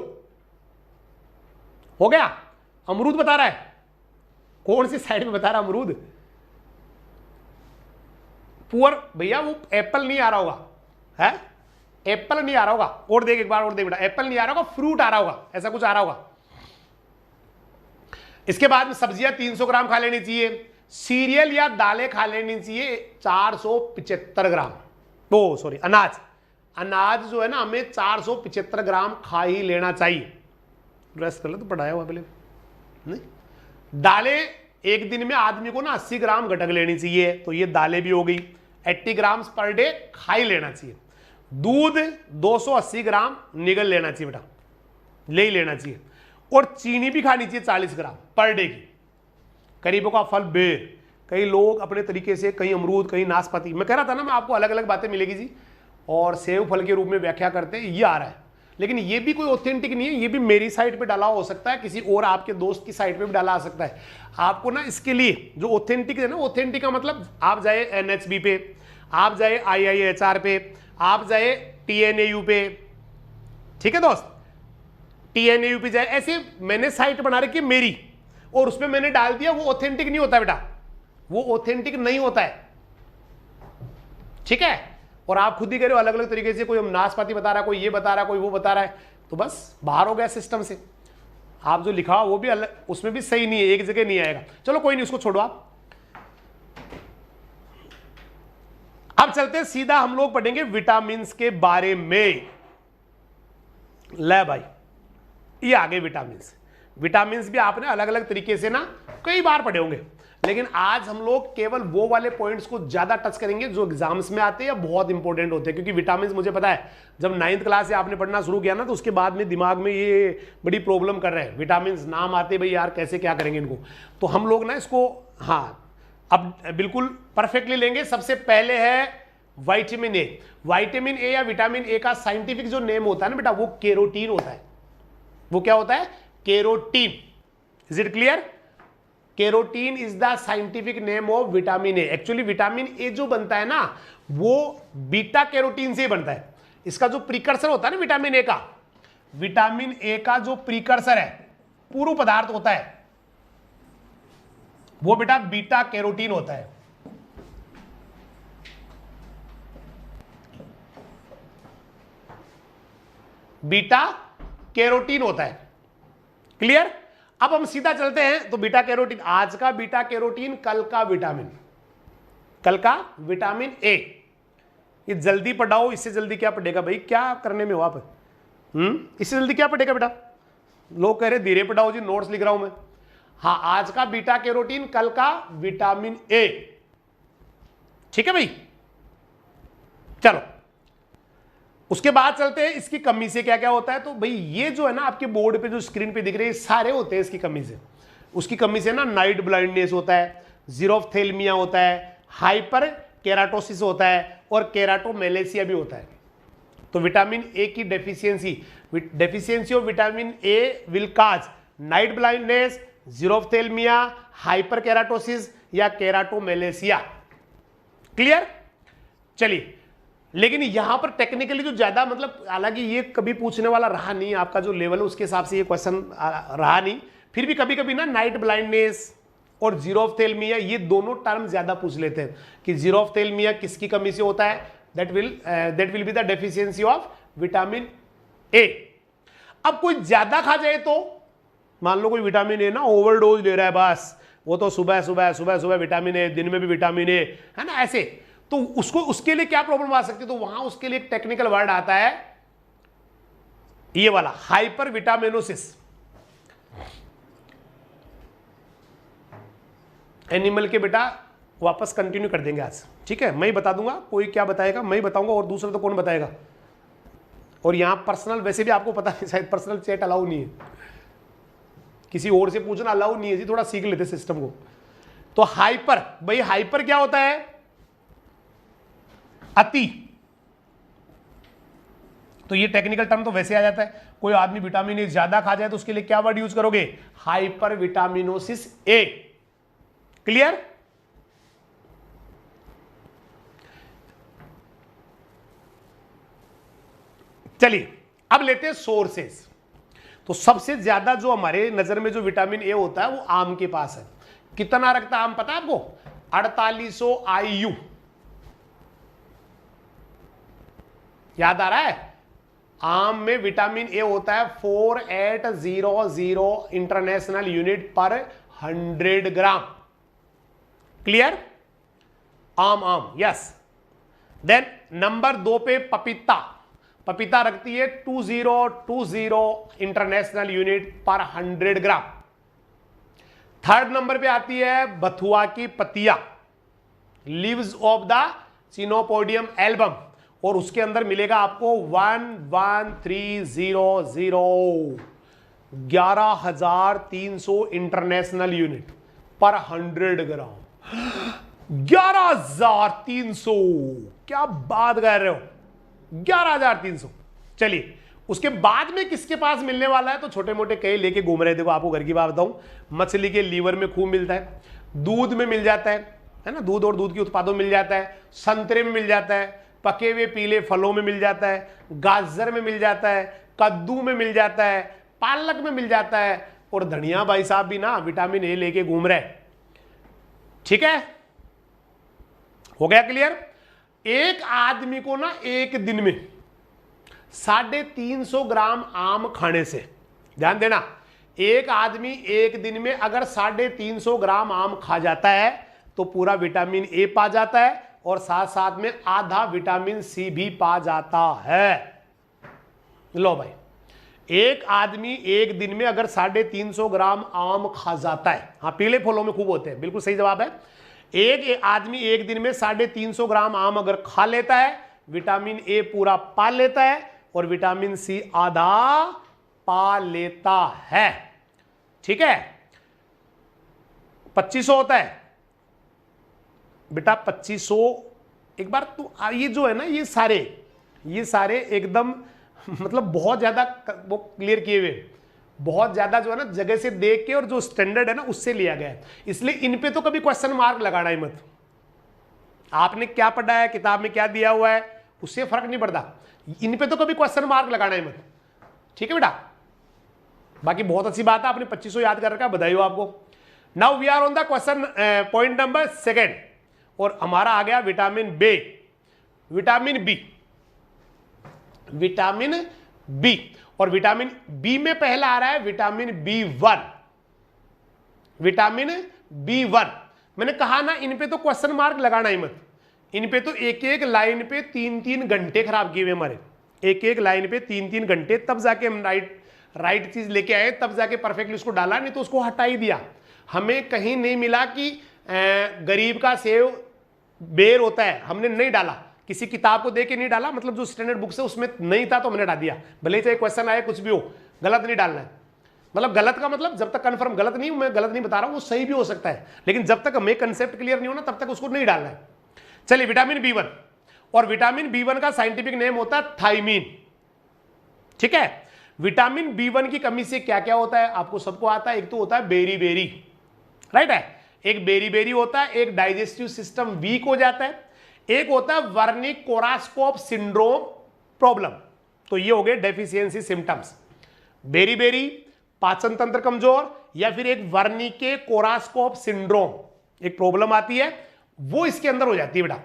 हो गया। अमरूद बता रहा है, कौन सी साइड में बता रहा अमरूद, पुअर भैया, वो एप्पल नहीं आ रहा होगा, है एप्पल नहीं आ रहा होगा, और देख एक बार और देख बेटा, एप्पल नहीं आ रहा होगा, फ्रूट आ रहा होगा, ऐसा कुछ आ रहा होगा। इसके बाद में सब्जियां 300 ग्राम खा लेनी चाहिए, सीरियल या दालें खा लेनी चाहिए 475 ग्राम, वो सॉरी अनाज, अनाज जो है ना हमें 475 ग्राम खा ही लेना चाहिए। रेस्ट कर ले तो पढ़ाया हुआ पहले नहीं। दालें एक दिन में आदमी को ना 80 ग्राम घटक लेनी चाहिए, तो ये दालें भी हो गई, 80 ग्राम पर डे खा ही लेना चाहिए। दूध 280 ग्राम निगल लेना चाहिए बेटा, ले ही लेना चाहिए। और चीनी भी खानी चाहिए 40 ग्राम पर डे की। गरीबों का फल बेर, कई लोग अपने तरीके से, कहीं अमरूद कहीं नाशपाती, मैं कह रहा था ना मैं आपको अलग अलग बातें मिलेगी जी, और सेव फल के रूप में व्याख्या करते हैं, ये आ रहा है। लेकिन ये भी कोई ऑथेंटिक नहीं है, ये भी मेरी साइट पे डाला हो सकता है, किसी और आपके दोस्त की साइट पे भी डाला आ सकता है। आपको ना इसके लिए जो ऑथेंटिक है ना, ऑथेंटिक का मतलब आप जाए NHB पे, आप जाए IIHR पे, आप जाए TNAU पे, ठीक है दोस्त, TNAU पे जाए, ऐसे मैंने साइट बना रखी है मेरी, और उसमें मैंने डाल दिया, वो ऑथेंटिक नहीं होता बेटा, वो ऑथेंटिक नहीं होता है, ठीक है। और आप खुद ही कह रहे हो अलग अलग तरीके से, कोई हम नाशपाती बता रहा है, कोई ये बता रहा है, कोई वो बता रहा है, तो बस बाहर हो गया सिस्टम से। आप जो लिखा वो भी अलग, उसमें भी सही नहीं है, एक जगह नहीं आएगा। चलो कोई नहीं, उसको छोड़ो आप। अब चलते हैं सीधा, हम लोग पढ़ेंगे विटामिन के बारे में। ले भाई, ये आगे विटामिन। विटामिन भी आपने अलग अलग तरीके से ना कई बार पढ़े होंगे, लेकिन आज हम लोग केवल वो वाले पॉइंट्स को ज्यादा टच करेंगे जो एग्जाम्स में आते हैं या बहुत इंपॉर्टेंट होते हैं। क्योंकि विटामिन मुझे पता है जब 9th क्लास से आपने पढ़ना शुरू किया ना, तो उसके बाद में दिमाग में ये बड़ी प्रॉब्लम कर रहे हैं, विटामिन नाम आते भाई यार कैसे क्या करेंगे इनको। तो हम लोग ना इसको हाँ अब बिल्कुल परफेक्टली लेंगे। सबसे पहले है विटामिन ए। विटामिन ए या विटामिन ए का साइंटिफिक जो नेम होता है ना बेटा, वो केरोटीन होता है। वो क्या होता है? Carotene. Is it clear? Carotene is the scientific name of vitamin A. Actually vitamin A जो बनता है ना, वो बीटा कैरोटीन से ही बनता है। इसका जो प्रिकर्सर होता है ना विटामिन ए का, विटामिन ए का जो प्रीकर्सर है, पूर्व पदार्थ होता है, वो बेटा बीटा कैरोटीन होता है। बीटा कैरोटीन होता है। क्लियर? अब हम सीधा चलते हैं। तो बीटा कैरोटीन, आज का बीटा कैरोटीन, कल का विटामिन, कल का विटामिन ए। ये जल्दी पढ़ाओ, इससे जल्दी क्या पढ़ेगा भाई? क्या करने में हो आप? इससे जल्दी क्या पढ़ेगा बेटा? लोग कह रहे धीरे पढ़ाओ जी, नोट्स लिख रहा हूं मैं। हाँ, आज का बीटा कैरोटीन, कल का विटामिन ए। ठीक है भाई? चलो उसके बाद चलते हैं इसकी कमी से क्या क्या होता है। तो भाई ये जो है ना आपके बोर्ड पे जो स्क्रीन पे दिख रहे हैं सारे होते हैं इसकी कमी से। उसकी कमी से ना नाइट ब्लाइंडनेस होता है, जीरोफ्थेल्मिया होता है, हाइपर केराटोसिस होता है और केराटोमेलेसिया भी होता है। तो विटामिन ए की deficiency of vitamin A will cause night blindness, xerophthalmia, hyper keratosis या केराटोमेलेसिया। क्लियर? चलिए, लेकिन यहां पर टेक्निकली जो ज्यादा मतलब, हालांकि ये कभी पूछने वाला रहा नहीं, आपका जो लेवल है उसके हिसाब से ये क्वेश्चन रहा नहीं, फिर भी कभी कभी ना नाइट ब्लाइंडनेस और जीरोफ्थेल्मिया ये दोनों टर्म ज्यादा पूछ लेते हैं कि जीरोफ्थेल्मिया किसकी कमी से होता है। That will be the deficiency of vitamin ए। अब कोई ज्यादा खा जाए तो, मान लो कोई विटामिन ए ना ओवरडोज ले रहा है, बस वो तो सुबह सुबह विटामिन ए, दिन में भी विटामिन ए, है ना, ऐसे, तो उसके लिए क्या प्रॉब्लम आ सकती है? तो वहां उसके लिए एक टेक्निकल वर्ड आता है ये वाला, हाइपर विटामिनोसिस। एनिमल के बेटा वापस कंटिन्यू कर देंगे आज, ठीक है? मैं ही बता दूंगा, कोई क्या बताएगा मैं ही बताऊंगा, और दूसरा तो कौन बताएगा। और यहां पर्सनल, वैसे भी आपको पता है शायद पर्सनल चैट अलाउ नहीं है, किसी और से पूछना अलाउ नहीं है जी, थोड़ा सीख लेते सिस्टम को। तो हाइपर, भाई हाइपर क्या होता है? अति। तो ये टेक्निकल टर्म तो वैसे आ जाता है, कोई आदमी विटामिन ए ज्यादा खा जाए तो उसके लिए क्या वर्ड यूज करोगे? हाइपर विटामिनोसिस ए। क्लियर? चलिए अब लेते हैं सोर्सेस। तो सबसे ज्यादा जो हमारे नजर में जो विटामिन ए होता है वो आम के पास है। कितना रखता है आम पता है आपको? 4800 IU। याद आ रहा है? आम में विटामिन ए होता है 4800 इंटरनेशनल यूनिट पर 100 ग्राम। क्लियर? आम यस। देन नंबर 2 पे पपीता, पपीता रखती है 2020 इंटरनेशनल यूनिट पर 100 ग्राम। थर्ड नंबर पे आती है बथुआ की पत्तियां, leaves of the chenopodium album, और उसके अंदर मिलेगा आपको 11300, 11,300 इंटरनेशनल यूनिट पर 100 ग्राम। 11,300, क्या बात कर रहे हो? 11,300। चलिए उसके बाद में किसके पास मिलने वाला है? तो छोटे मोटे कई लेके घूम रहे। देखो आपको घर की बात बताऊं, मछली के लीवर में खूब मिलता है, दूध में मिल जाता है ना, दूध और दूध के उत्पादों में मिल जाता है, संतरे में मिल जाता है, पके हुए पीले फलों में मिल जाता है, गाजर में मिल जाता है, कद्दू में मिल जाता है, पालक में मिल जाता है, और धनिया भाई साहब भी ना विटामिन ए लेके घूम रहे। ठीक है, हो गया क्लियर? एक आदमी को ना एक दिन में 350 ग्राम आम खाने से, ध्यान देना, एक आदमी एक दिन में अगर 350 ग्राम आम खा जाता है तो पूरा विटामिन ए पा जाता है, और साथ साथ में आधा विटामिन सी भी पा जाता है। लो भाई, एक आदमी एक दिन में अगर 350 ग्राम आम खा जाता है, हाँ पीले फलों में खूब होते हैं, बिल्कुल सही जवाब है। एक आदमी एक दिन में 350 ग्राम आम अगर खा लेता है, विटामिन ए पूरा पा लेता है और विटामिन सी आधा पा लेता है। ठीक है, 2500 होता है बेटा, 2500। एक बार तू ये जो है ना, ये सारे एकदम मतलब बहुत ज्यादा वो क्लियर किए हुए, बहुत ज्यादा जो है ना जगह से देख के और जो स्टैंडर्ड है ना उससे लिया गया है, इसलिए इन पे तो कभी क्वेश्चन मार्क लगाना ही मत। आपने क्या पढ़ा है, किताब में क्या दिया हुआ है, उससे फर्क नहीं पड़ता, इन पे तो कभी क्वेश्चन मार्क लगाना ही मत। ठीक है बेटा, बाकी बहुत अच्छी बात है, आपने 2500 याद कर रखा, बधाई हो आपको। Now we are on the question point number 2 और हमारा आ गया vitamin B. Vitamin B, vitamin B, और विटामिन बी में पहला आ रहा है विटामिन B1। विटामिन B1 मैंने कहा ना, इन पे तो क्वेश्चन मार्क लगाना ही मत, इन पे तो एक एक लाइन पे 3-3 घंटे खराब किए हुए हमारे, एक एक लाइन पे 3-3 घंटे, तब जाके हम राइट चीज लेके आए, तब जाके परफेक्टली उसको डाला, नहीं तो उसको हटा ही दिया। हमें कहीं नहीं मिला कि गरीब का सेव बेर होता है, हमने नहीं डाला, किसी किताब को देके नहीं डाला, मतलब जो स्टैंडर्ड बुक्स है उसमें नहीं था तो हमने डाल दिया, भले चाहे क्वेश्चन आए कुछ भी हो, गलत नहीं डालना है। मतलब गलत का मतलब जब तक कंफर्म गलत नहीं, मैं गलत नहीं बता रहा हूं, वो सही भी हो सकता है, लेकिन जब तक हमें कंसेप्ट क्लियर नहीं होना तब तक उसको नहीं डालना है। चलिए विटामिन B1, और विटामिन B1 का साइंटिफिक नेम होता है थायमीन। ठीक है, विटामिन B1 की कमी से क्या क्या होता है आपको सबको आता है, एक तो होता है बेरी बेरी, राइट है, एक बेरी बेरी होता है, एक डाइजेस्टिव सिस्टम वीक हो जाता है, एक होता है वर्निक कोरास्कोप सिंड्रोम प्रॉब्लम। तो ये हो गए डेफिशिएंसी सिम्टम्स, बेरी बेरी, पाचन तंत्र कमजोर, या फिर एक वर्निके कोरास्कोप सिंड्रोम एक प्रॉब्लम आती है, वो इसके अंदर हो जाती है बेटा।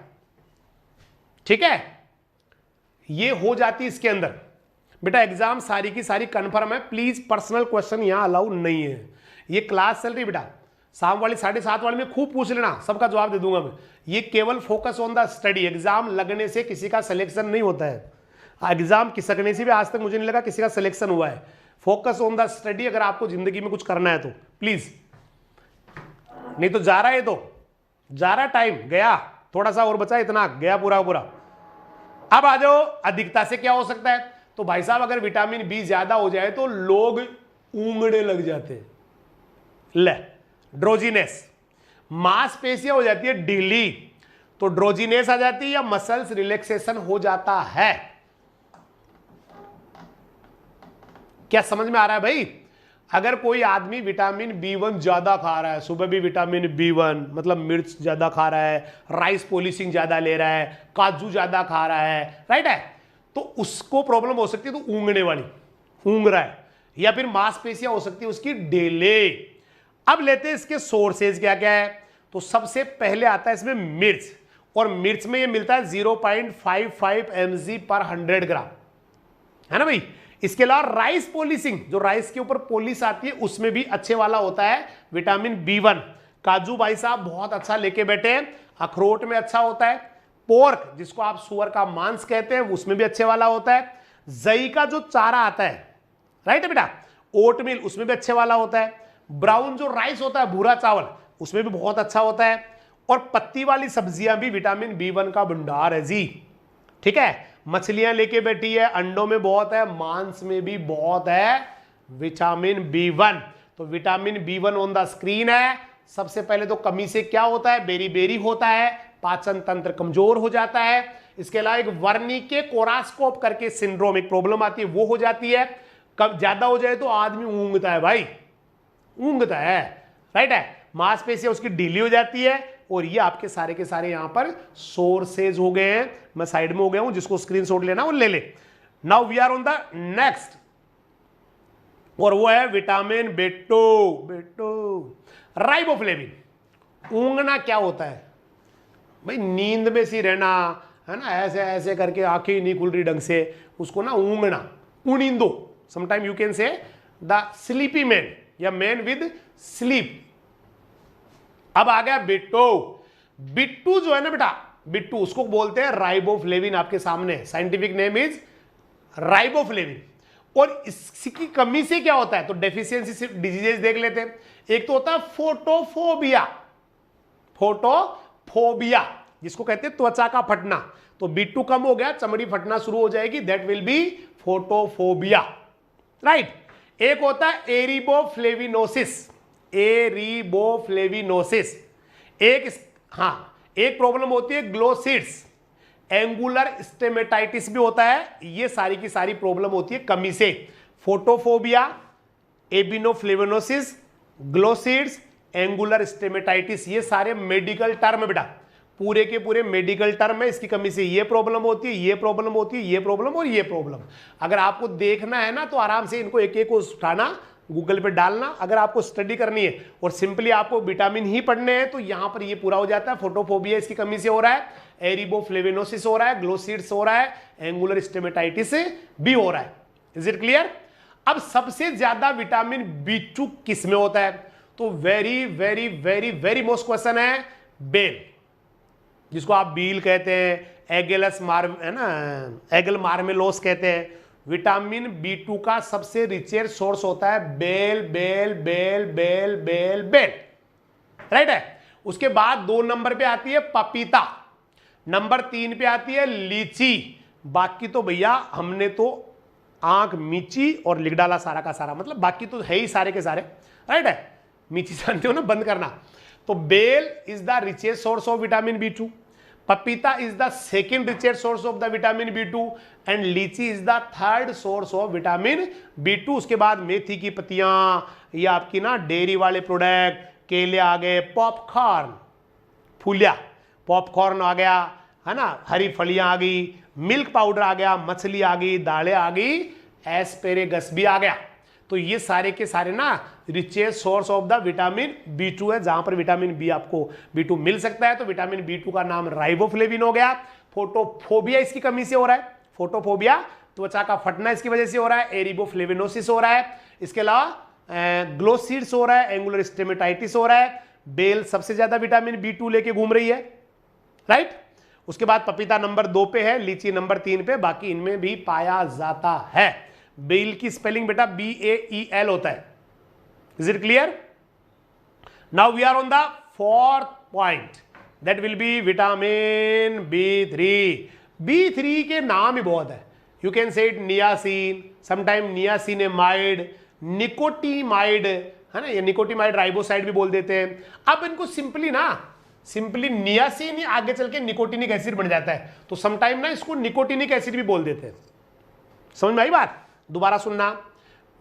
ठीक है, ये हो जाती है इसके अंदर बेटा। एग्जाम सारी की सारी कंफर्म है, प्लीज पर्सनल क्वेश्चन यहां अलाउ नहीं है, ये क्लास चल रही बेटा, शाम वाली 7:30 वाली में खूब पूछ लेना, सबका जवाब दे दूंगा मैं। ये केवल focus on the study, exam लगने से किसी का सिलेक्शन नहीं होता है, एग्जाम खिसकने से भी आज तक मुझे नहीं लगा किसी का सिलेक्शन हुआ है। फोकस ऑन द स्टडी, अगर आपको जिंदगी में कुछ करना है तो प्लीज, नहीं तो जा रहा है, तो जा रहा टाइम गया, थोड़ा सा और बचा, इतना गया पूरा पूरा। अब आ जाओ अधिकता से क्या हो सकता है, तो भाई साहब अगर विटामिन बी ज्यादा हो जाए तो लोग ऊंगने लग जाते हैं, ले ड्रोजीनेस, मांसपेशियां हो जाती है ढीली, तो ड्रोजीनेस आ जाती है, या मसल्स रिलैक्सेशन हो जाता है। क्या समझ में आ रहा है भाई? अगर कोई आदमी विटामिन B1 ज्यादा खा रहा है, सुबह भी विटामिन B1 मतलब मिर्च ज्यादा खा रहा है, राइस पॉलिशिंग ज्यादा ले रहा है, काजू ज्यादा खा रहा है, राइट है, तो उसको प्रॉब्लम हो सकती है, तो ऊंगने वाली, ऊंग रहा है, या फिर मांसपेशियां हो सकती है उसकी ढीले। अब लेते हैं इसके सोर्सेज क्या क्या है, तो सबसे पहले आता है इसमें मिर्च, और मिर्च में ये मिलता है 0.55 mg पर 100 ग्राम, है ना भाई। इसके अलावा राइस पॉलिशिंग, जो राइस के ऊपर पॉलिश आती है उसमें भी अच्छे वाला होता है विटामिन B1। काजू भाई साहब बहुत अच्छा लेके बैठे हैं, अखरोट में अच्छा होता है, पोर्क जिसको आप सुअर का मांस कहते हैं उसमें भी अच्छे वाला होता है, जई का जो चारा आता है, राइट है बेटा, ओटमील उसमें भी अच्छे वाला होता है, ब्राउन जो राइस होता है भूरा चावल उसमें भी बहुत अच्छा होता है, और पत्ती वाली सब्जियां भी विटामिन B1 का भंडार है जी। ठीक है, मछलियां लेके बैठी है, अंडों में बहुत है, मांस में भी बहुत है विटामिन B1। तो vitamin B1 on the screen है। सबसे पहले तो कमी से क्या होता है, बेरी बेरी होता है, पाचन तंत्र कमजोर हो जाता है। इसके अलावा एक वर्निके कोरास्कोप करके सिंड्रोम एक प्रॉब्लम आती है, वो हो जाती है। कब ज्यादा हो जाए तो आदमी ऊंघता है भाई, ऊंघता है, राइट है, मांसपेशियां उसकी ढीली हो जाती है। और ये आपके सारे के सारे यहां पर सोर्सेज हो गए हैं, मैं साइड में हो गया हूं, जिसको स्क्रीनशॉट लेना वो ले ले। Now we are on the next, और वो है विटामिन B2 राइबोफ्लेविन। ऊंघना क्या होता है भाई, नींद में सी रहना, है ना, ऐसे ऐसे करके आंखें नहीं खुल रही ढंग से, उसको ना ऊंघना, उनिंदो, sometime you can say the sleepy man या मैन विद स्लीप। अब आ गया B2 जो है ना बेटा, B2 उसको बोलते हैं राइबोफ्लेविन, आपके सामने साइंटिफिक नेम इज राइबोफ्लेविन। और इसकी कमी से क्या होता है, तो डेफिशिएंसी डिजीजेस देख लेते हैं। एक तो होता है फोटोफोबिया, फोटोफोबिया जिसको कहते हैं त्वचा का फटना, तो B2 कम हो गया, चमड़ी फटना शुरू हो जाएगी, that will B photophobia, right. एक होता है एरिबोफ्लेविनोसिस, एरिबोफ्लेविनोसिस। एक प्रॉब्लम होती है ग्लोसिड्स, एंगुलर स्टेमेटाइटिस भी होता है। ये सारी की सारी प्रॉब्लम होती है कमी से। फोटोफोबिया, एबिनोफ्लेविनोसिस, ग्लोसिड्स, एंगुलर स्टेमेटाइटिस, ये सारे मेडिकल टर्म है बेटा, पूरे के पूरे मेडिकल टर्म है, इसकी कमी से ये प्रॉब्लम होती है, ये प्रॉब्लम होती है, ये प्रॉब्लम और ये प्रॉब्लम। अगर आपको देखना है ना तो आराम से इनको एक एक को उठाना, गूगल पे डालना। अगर आपको स्टडी करनी है और सिंपली आपको विटामिन ही पढ़ने हैं तो यहां पर ये पूरा हो जाता है। फोटोफोबिया इसकी कमी से हो रहा है, एरिबोफ्लेविनोसिस हो रहा है, ग्लोसिड्स हो रहा है, एंगुलर स्टेमेटाइटिस भी हो रहा है। Is it clear? अब सबसे ज्यादा विटामिन B2 किस में होता है? तो very very very very most question है बेल, जिसको आप बील कहते हैं, एगेलस मार है ना, एगल मार्मेलोस कहते हैं। विटामिन B2 का सबसे रिचेर सोर्स होता है बेल बेल बेल बेल बेल बेल, राइट है। उसके बाद 2 नंबर पे आती है पपीता, नंबर 3 पे आती है लीची। बाकी तो भैया हमने तो आंख मीची और लिख डाला सारा का सारा, मतलब बाकी तो है ही सारे के सारे, राइट है। मीची जानते हो ना, बंद करना। तो bael is the richest source of vitamin B2, papita is the second richest source of the vitamin B2 and litchi is the third source of vitamin B2। उसके बाद मेथी की पत्तियां, ये आपकी ना डेयरी वाले प्रोडक्ट, केले आ गए, पॉपकॉर्न, फूलिया पॉपकॉर्न आ गया है ना, हरी फलियां आ गई, मिल्क पाउडर आ गया, मछली आ गई, दालें आ गई, एस्पेरेगस भी आ गया। तो ये सारे के सारे ना richest source of the vitamin B2 है, जहां पर विटामिन बी आपको B2 मिल सकता है। तो विटामिन B2 का नाम राइबोफ्लेविन हो गया। फोटोफोबिया इसकी कमी से हो रहा है, फोटोफोबिया त्वचा का फटना इसकी वजह से हो रहा है, एरिबोफ्लेविनोसिस हो रहा है, इसके अलावा ग्लोसिड्स हो रहा है, एंगुलर स्टेमेटाइटिस हो रहा है। बेल सबसे ज्यादा विटामिन B2 लेके घूम रही है, राइट। उसके बाद पपीता नंबर 2 पे है, लीची नंबर 3 पे, बाकी इनमें भी पाया जाता है। बेल की स्पेलिंग बेटा BAEL होता है। Is it clear? Now we are on the 4th point, that will be vitamin B3। B3 के नाम ही बहुत है, you can say it niacin, sometime niacinamide, nicotinamide है ना, ये निकोटीमाइड राइबोसाइड भी बोल देते हैं। अब इनको सिंपली नियासिन ही आगे चल के निकोटिनिक एसिड बन जाता है, तो समटाइम ना इसको निकोटिनिक एसिड भी बोल देते हैं। समझ में आई बात? दोबारा सुनना,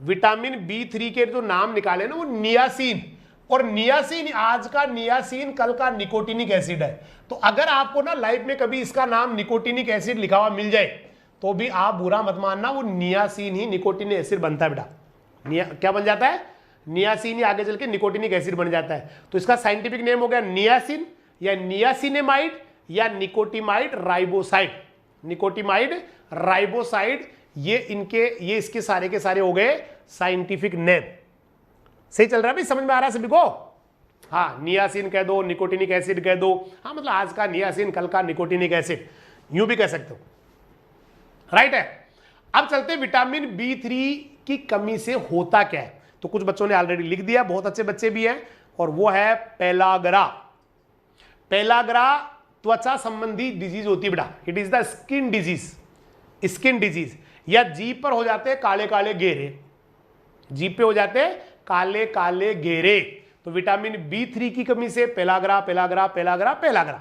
विटामिन B3 के जो नाम निकाले ना वो नियासिन, और नियासिन आज का नियासिन कल का निकोटिनिक एसिड है। तो अगर आपको ना लाइफ में कभी इसका नाम निकोटिनिक एसिड लिखा हुआ मिल जाए तो भी आप बुरा मत मानना, वो नियासिन ही निकोटिनिक एसिड बनता है बेटा। क्या बन जाता है? नियासिन ही आगे चल के निकोटिनिक एसिड बन जाता है। तो इसका साइंटिफिक नेम हो गया नियासिन या नियासिनेमाइड या निकोटीमाइड राइबोसाइड। निकोटीमाइड राइबोसाइड, ये इसके सारे के सारे हो गए साइंटिफिक नेम। सही चल रहा है भाई? समझ में आ रहा है सभी को? हाँ, नियासिन कह दो, निकोटिनिक एसिड कह दो, हाँ मतलब आज का नियासिन कल का निकोटिनिक एसिड, यूं भी कह सकते हो, राइट है। अब चलते विटामिन B3 की कमी से होता क्या है। तो कुछ बच्चों ने ऑलरेडी लिख दिया, बहुत अच्छे बच्चे भी हैं, और वो है पेलाग्रा। पेलाग्रा त्वचा संबंधी डिजीज होती है बेटा, it is the skin disease, या जीभ पर हो जाते हैं काले काले घेरे, जीभ पे हो जाते हैं काले काले घेरे। तो विटामिन B3 की कमी से pellagra pellagra pellagra pellagra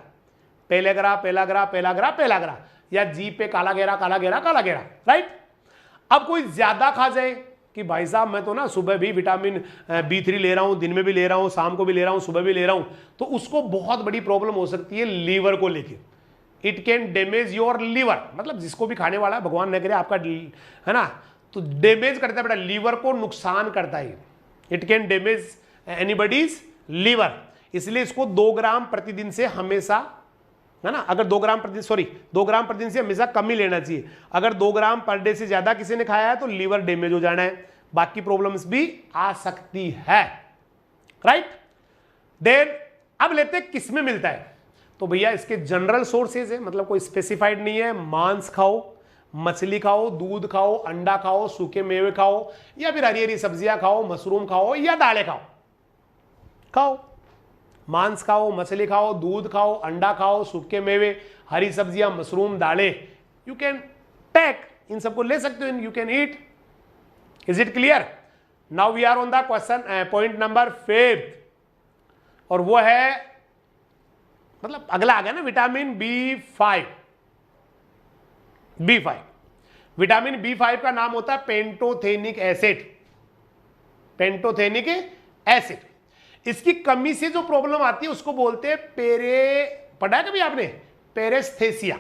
pellagra pellagra pellagra pellagra, या जीभ पे काला घेरा काला घेरा काला घेरा, राइट। अब कोई ज्यादा खा जाए कि भाई साहब मैं तो ना सुबह भी विटामिन B3 ले रहा हूं, दिन में भी ले रहा हूं, शाम को भी ले रहा हूं, सुबह भी ले रहा हूं, तो उसको बहुत बड़ी प्रॉब्लम हो सकती है लीवर को लेके। It can damage your liver, मतलब जिसको भी खाने वाला है, भगवान न करे आपका है ना, तो डैमेज करता है बेटा, लीवर को नुकसान करता है। It can damage anybody's liver, इसलिए इसको 2 ग्राम प्रतिदिन से हमेशा, है ना, अगर 2 ग्राम प्रतिदिन से हमेशा कम ही लेना चाहिए। अगर 2 ग्राम पर डे से ज्यादा किसी ने खाया है तो लीवर डैमेज हो जाना है, बाकी प्रॉब्लम्स भी आ सकती है, राइट। देन अब लेते हैं किस में मिलता है। तो भैया इसके जनरल सोर्सेज है, मतलब कोई स्पेसिफाइड नहीं है। मांस खाओ, मछली खाओ, दूध खाओ, अंडा खाओ, सूखे मेवे खाओ, या फिर हरी हरी सब्जियां खाओ, मशरूम खाओ या दालें खाओ। मांस खाओ, मछली खाओ, दूध खाओ, अंडा खाओ, सूखे मेवे, हरी सब्जियां, मशरूम, दालें, यू कैन टेक, इन सबको ले सकते हो, you can eat. Is it clear? Now we are on the question point number 5, और वो है, मतलब अगला आ गया ना, विटामिन B5। विटामिन B5 का नाम होता है पेंटोथेनिक एसिड। इसकी कमी से जो प्रॉब्लम आती है उसको बोलते हैं पढ़ा है कभी आपने? पेरेस्थेसिया।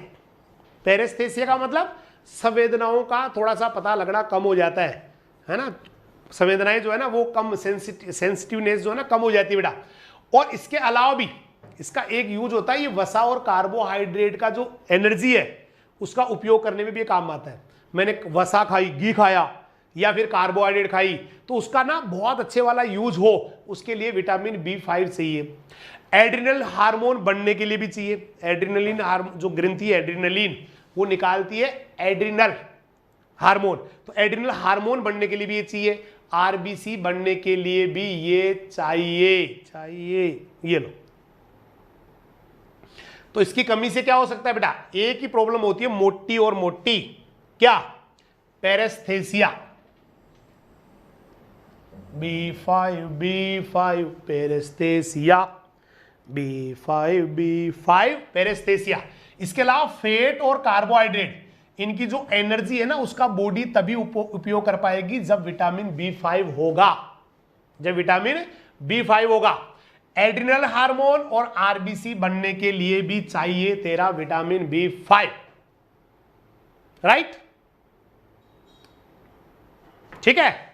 पेरेस्थेसिया का मतलब संवेदनाओं का थोड़ा सा पता लगना कम हो जाता है ना, संवेदनाएं जो है ना वो कम, सेंसिटिवनेस जो है ना कम हो जाती है बेटा। और इसके अलावा भी इसका एक यूज होता है, ये वसा और कार्बोहाइड्रेट का जो एनर्जी है उसका उपयोग करने में भी काम आता है। मैंने वसा खाई, घी खाया या फिर कार्बोहाइड्रेट खाई, तो उसका ना बहुत अच्छे वाला यूज हो, उसके लिए विटामिन B5 चाहिए। एड्रिनल हार्मोन बनने के लिए भी चाहिए। एड्रिनलिन हार्मोन जो ग्रंथि है एड्रिनलिन, वो निकालती है एड्रिनल हार्मोन, तो एड्रिनल हार्मोन बनने के लिए भी ये चाहिए। आरबीसी बनने के लिए भी ये चाहिए। ये लो। तो इसकी कमी से क्या हो सकता है बेटा? एक ही प्रॉब्लम होती है, मोटी और मोटी, क्या? Paraesthesia. B5 paraesthesia, B5 paraesthesia. इसके अलावा फैट और कार्बोहाइड्रेट, इनकी जो एनर्जी है ना उसका बॉडी तभी उपयोग कर पाएगी जब विटामिन B5 होगा, जब विटामिन B5 होगा। एड्रिनल हार्मोन और आरबीसी बनने के लिए भी चाहिए तेरा विटामिन B5, राइट? ठीक है।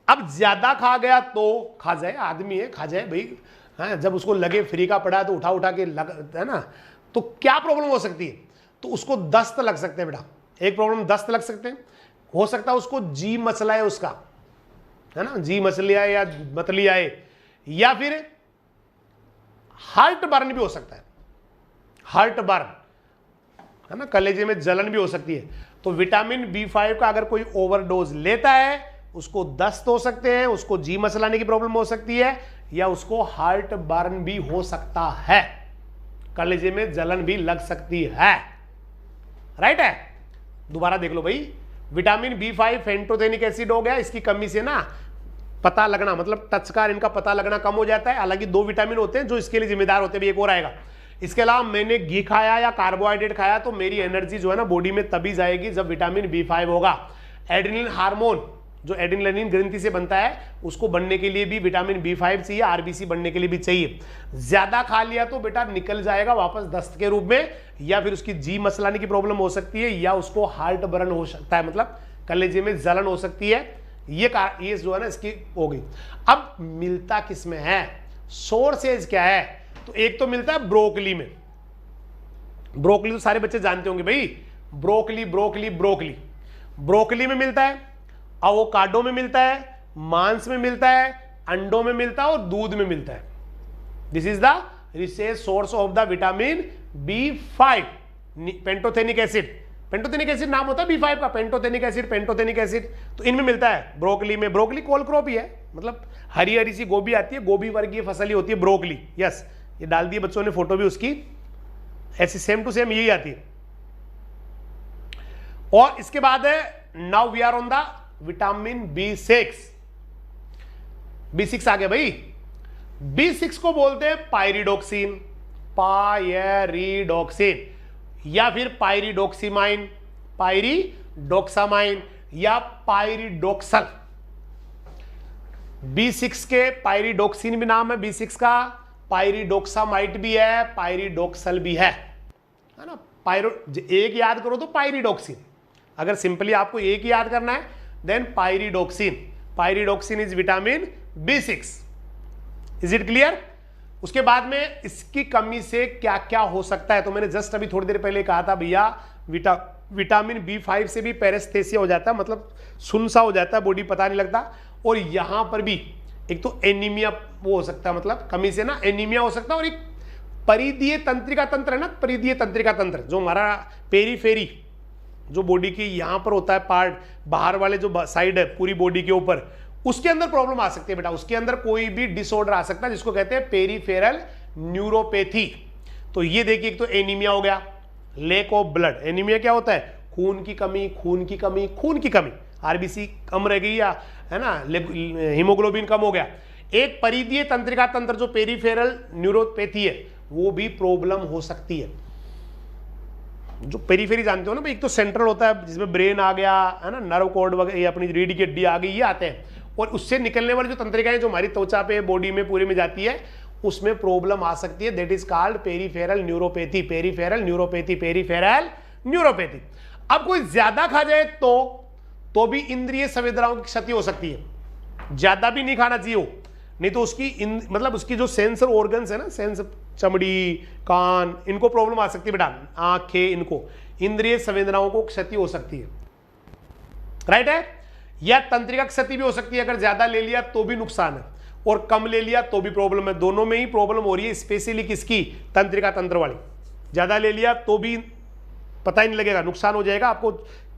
अब ज्यादा खा गया तो खा जाए, आदमी है खा जाए भाई, हाँ, जब उसको लगे फ्री का पड़ा तो उठा उठा के है ना, तो क्या प्रॉब्लम हो सकती है? तो उसको दस्त लग सकते हैं बेटा। एक प्रॉब्लम दस्त लग सकते हैं, हो सकता है उसको जी मसला है उसका, है ना, जी मसली आए या मतली आए, या फिर हार्ट बर्न भी हो सकता है, हार्ट बर्न, है ना, कलेजे में जलन भी हो सकती है। तो विटामिन B5 का अगर कोई ओवरडोज लेता है उसको दस्त हो सकते हैं, उसको जी मसलाने की प्रॉब्लम हो सकती है, या उसको हार्ट बर्न भी हो सकता है, कलेजे में जलन भी लग सकती है, राइट है? दोबारा देख लो भाई, विटामिन B5 पेंटोथेनिक एसिड हो गया, इसकी कमी से ना पता लगना, मतलब टचकार इनका पता लगना कम हो जाता है। हालांकि 2 विटामिन होते हैं जो इसके लिए जिम्मेदार होते हैं, भी एक और आएगा। इसके अलावा मैंने घी खाया या कार्बोहाइड्रेट खाया तो मेरी एनर्जी जो है ना बॉडी में तभी जाएगी जब विटामिन B5 होगा। एड्रिनलिन हार्मोन जो एड्रिनलिन ग्रंथि से बनता है उसको बनने के लिए भी विटामिन B5 चाहिए, आरबीसी बनने के लिए भी चाहिए। ज्यादा खा लिया तो बेटा निकल जाएगा वापस दस्त के रूप में, या फिर उसकी जी मसलाने की प्रॉब्लम हो सकती है, या उसको हार्ट बर्न हो सकता है, मतलब कलेजे में जलन हो सकती है। ये जो है ना इसकी हो गई। अब मिलता किसमें है, सोर्सेज क्या है? तो एक तो मिलता है ब्रोकली में। ब्रोकली तो सारे बच्चे जानते होंगे भाई, ब्रोकली ब्रोकली ब्रोकली ब्रोकली में मिलता है, एवोकाडो में मिलता है, मांस में मिलता है, अंडों में मिलता है और दूध में मिलता है। This is the resource source of the vitamin B5। Pantothenic acid, pantothenic acid नाम होता है B5 का, पेंटोथेनिक एसिड, तो इनमें मिलता है ब्रोकली में। ब्रोकली कोल क्रॉप ही है, मतलब हरी हरी सी गोभी आती है, गोभी वर्गीय फसल ही होती है ब्रोकली। यस, ये डाल दिए बच्चों ने फोटो भी उसकी, ऐसी सेम टू सेम यही आती है। और इसके बाद है now we are on the vitamin B6। B6 आ गया भाई। B6 को बोलते हैं पायरिडोक्सिन, या फिर पायरिडोक्सीमाइन, पायरिडोक्सामाइन या पायरिडोक्सल। B6 के पायरिडोक्सिन भी नाम है B6 का, पायरिडोक्सामाइट भी है, पायरिडोक्सल भी है ना। एक याद करो तो पायरिडोक्सिन, अगर सिंपली आपको एक याद करना है then pyridoxine is vitamin B6। Is it clear? उसके बाद में इसकी कमी से क्या क्या हो सकता है, तो मैंने जस्ट अभी थोड़ी देर पहले कहा था भैया विटामिन B5 से भी पेरेस्थेसिया हो जाता है, मतलब सुनसा हो जाता है, बॉडी पता नहीं लगता। और यहां पर भी एक तो एनीमिया वो हो सकता है, मतलब कमी से ना एनीमिया हो सकता है। और एक परिधीय तंत्रिका तंत्र है ना, परिधीय तंत्रिका तंत्र जो हमारा पेरीफेरी जो बॉडी की यहां पर होता है पार्ट, बाहर वाले जो साइड है पूरी बॉडी के ऊपर, उसके अंदर प्रॉब्लम आ सकती है बेटा। उसके अंदर कोई भी डिसऑर्डर आ सकता है जिसको कहते हैं पेरीफेरल न्यूरोपैथी। तो ये देखिए, एक तो एनीमिया हो गया, लैक ऑफ ब्लड। एनीमिया क्या होता है? खून की कमी, आरबीसी कम रह गई या है ना, हीमोग्लोबिन कम हो गया। एक परिधीय तंत्रिका तंत्र जो पेरीफेरल न्यूरोपैथी है वो भी प्रॉब्लम हो सकती है। जो पेरीफेरी जानते हो ना, एक तो सेंट्रल होता है जिसमें ब्रेन आ गया है ना, नर्व कॉर्ड वगैरह, अपनी रीढ़ की हड्डी आ गई, ये आते हैं। और उससे निकलने वाली जो तंत्रिकाएं जो हमारी त्वचा पे बॉडी में पूरे में जाती है, उसमें प्रॉब्लम आ सकती है, that is called peripheral neuropathy, peripheral neuropathy, peripheral neuropathy. अब कोई ज्यादा खा जाए तो भी इंद्रिय संवेदनाओं की क्षति हो सकती है, ज्यादा भी नहीं खाना चाहिए हो, नहीं तो उसकी मतलब उसकी जो सेंसर ऑर्गन्स है ना, सेंस चमड़ी, कान, इनको प्रॉब्लम आ सकती है बेटा, आंखें, इनको इंद्रिय संवेदनाओं को क्षति हो सकती है, राइट है। या तंत्रिका क्षति भी हो सकती है, अगर ज्यादा ले लिया तो भी नुकसान है और कम ले लिया तो भी प्रॉब्लम है, दोनों में ही प्रॉब्लम हो रही है, स्पेशली किसकी, तंत्रिका तंत्र वाली। ज्यादा ले लिया तो भी पता ही नहीं लगेगा, नुकसान हो जाएगा आपको,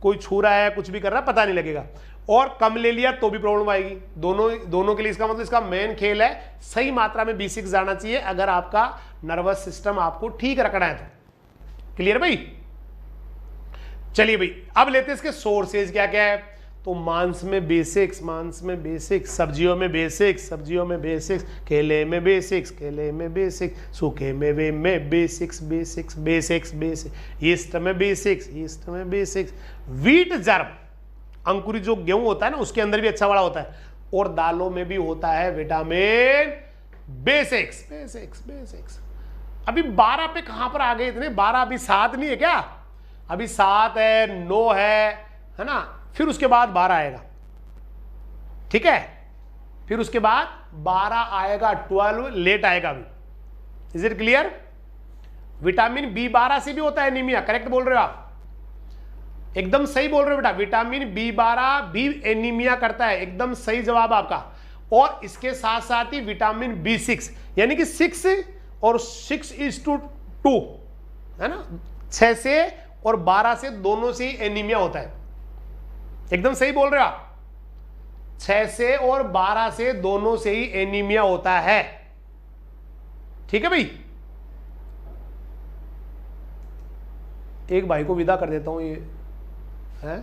कोई छू रहा है कुछ भी कर रहा है पता नहीं लगेगा, और कम ले लिया तो भी प्रॉब्लम आएगी, दोनों के लिए। इसका मतलब इसका मेन खेल है सही मात्रा में B6 जाना चाहिए अगर आपका नर्वस सिस्टम आपको ठीक रखना है तो। क्लियर भाई? चलिए भाई अब लेते हैं इसके सोर्सेज क्या क्या है। तो मांस में बेसिक्स, मांस में बेसिक्स, सब्जियों में बेसिक्स, सब्जियों में बेसिक्स, केले में बेसिक्स, केले में बेसिक्स, सूखे मेवे में basics, basics basics basics, east में बेसिक्स, ईस्ट में बेसिक्स, व्हीट जर्म, अंकुरित जो गेहूं होता है ना उसके अंदर भी अच्छा बड़ा होता है, और दालों में भी होता है विटामिन बेसिक्स, बेसिक्स बेसिक्स। अभी 12 पे कहां पर आ गए इतने, 12 अभी 7 नहीं है क्या, अभी 7 है, 9 है ना, फिर उसके बाद 12 आएगा, ठीक है, फिर उसके बाद 12 आएगा, 12 लेट आएगा अभी। Is it clear? Vitamin B12 से भी होता है एनीमिया, करेक्ट बोल रहे हो आप, एकदम सही बोल रहे हो बेटा, विटामिन B12 भी एनीमिया करता है, एकदम सही जवाब आपका। और इसके साथ साथ ही विटामिन B6, यानी कि 6 और 6:2 है ना, 6 से और 12 से दोनों से ही एनीमिया होता है, एकदम सही बोल रहे हो आप, 6 से और 12 से दोनों से ही एनीमिया होता है, ठीक है भाई। एक भाई को विदा कर देता हूं, ये है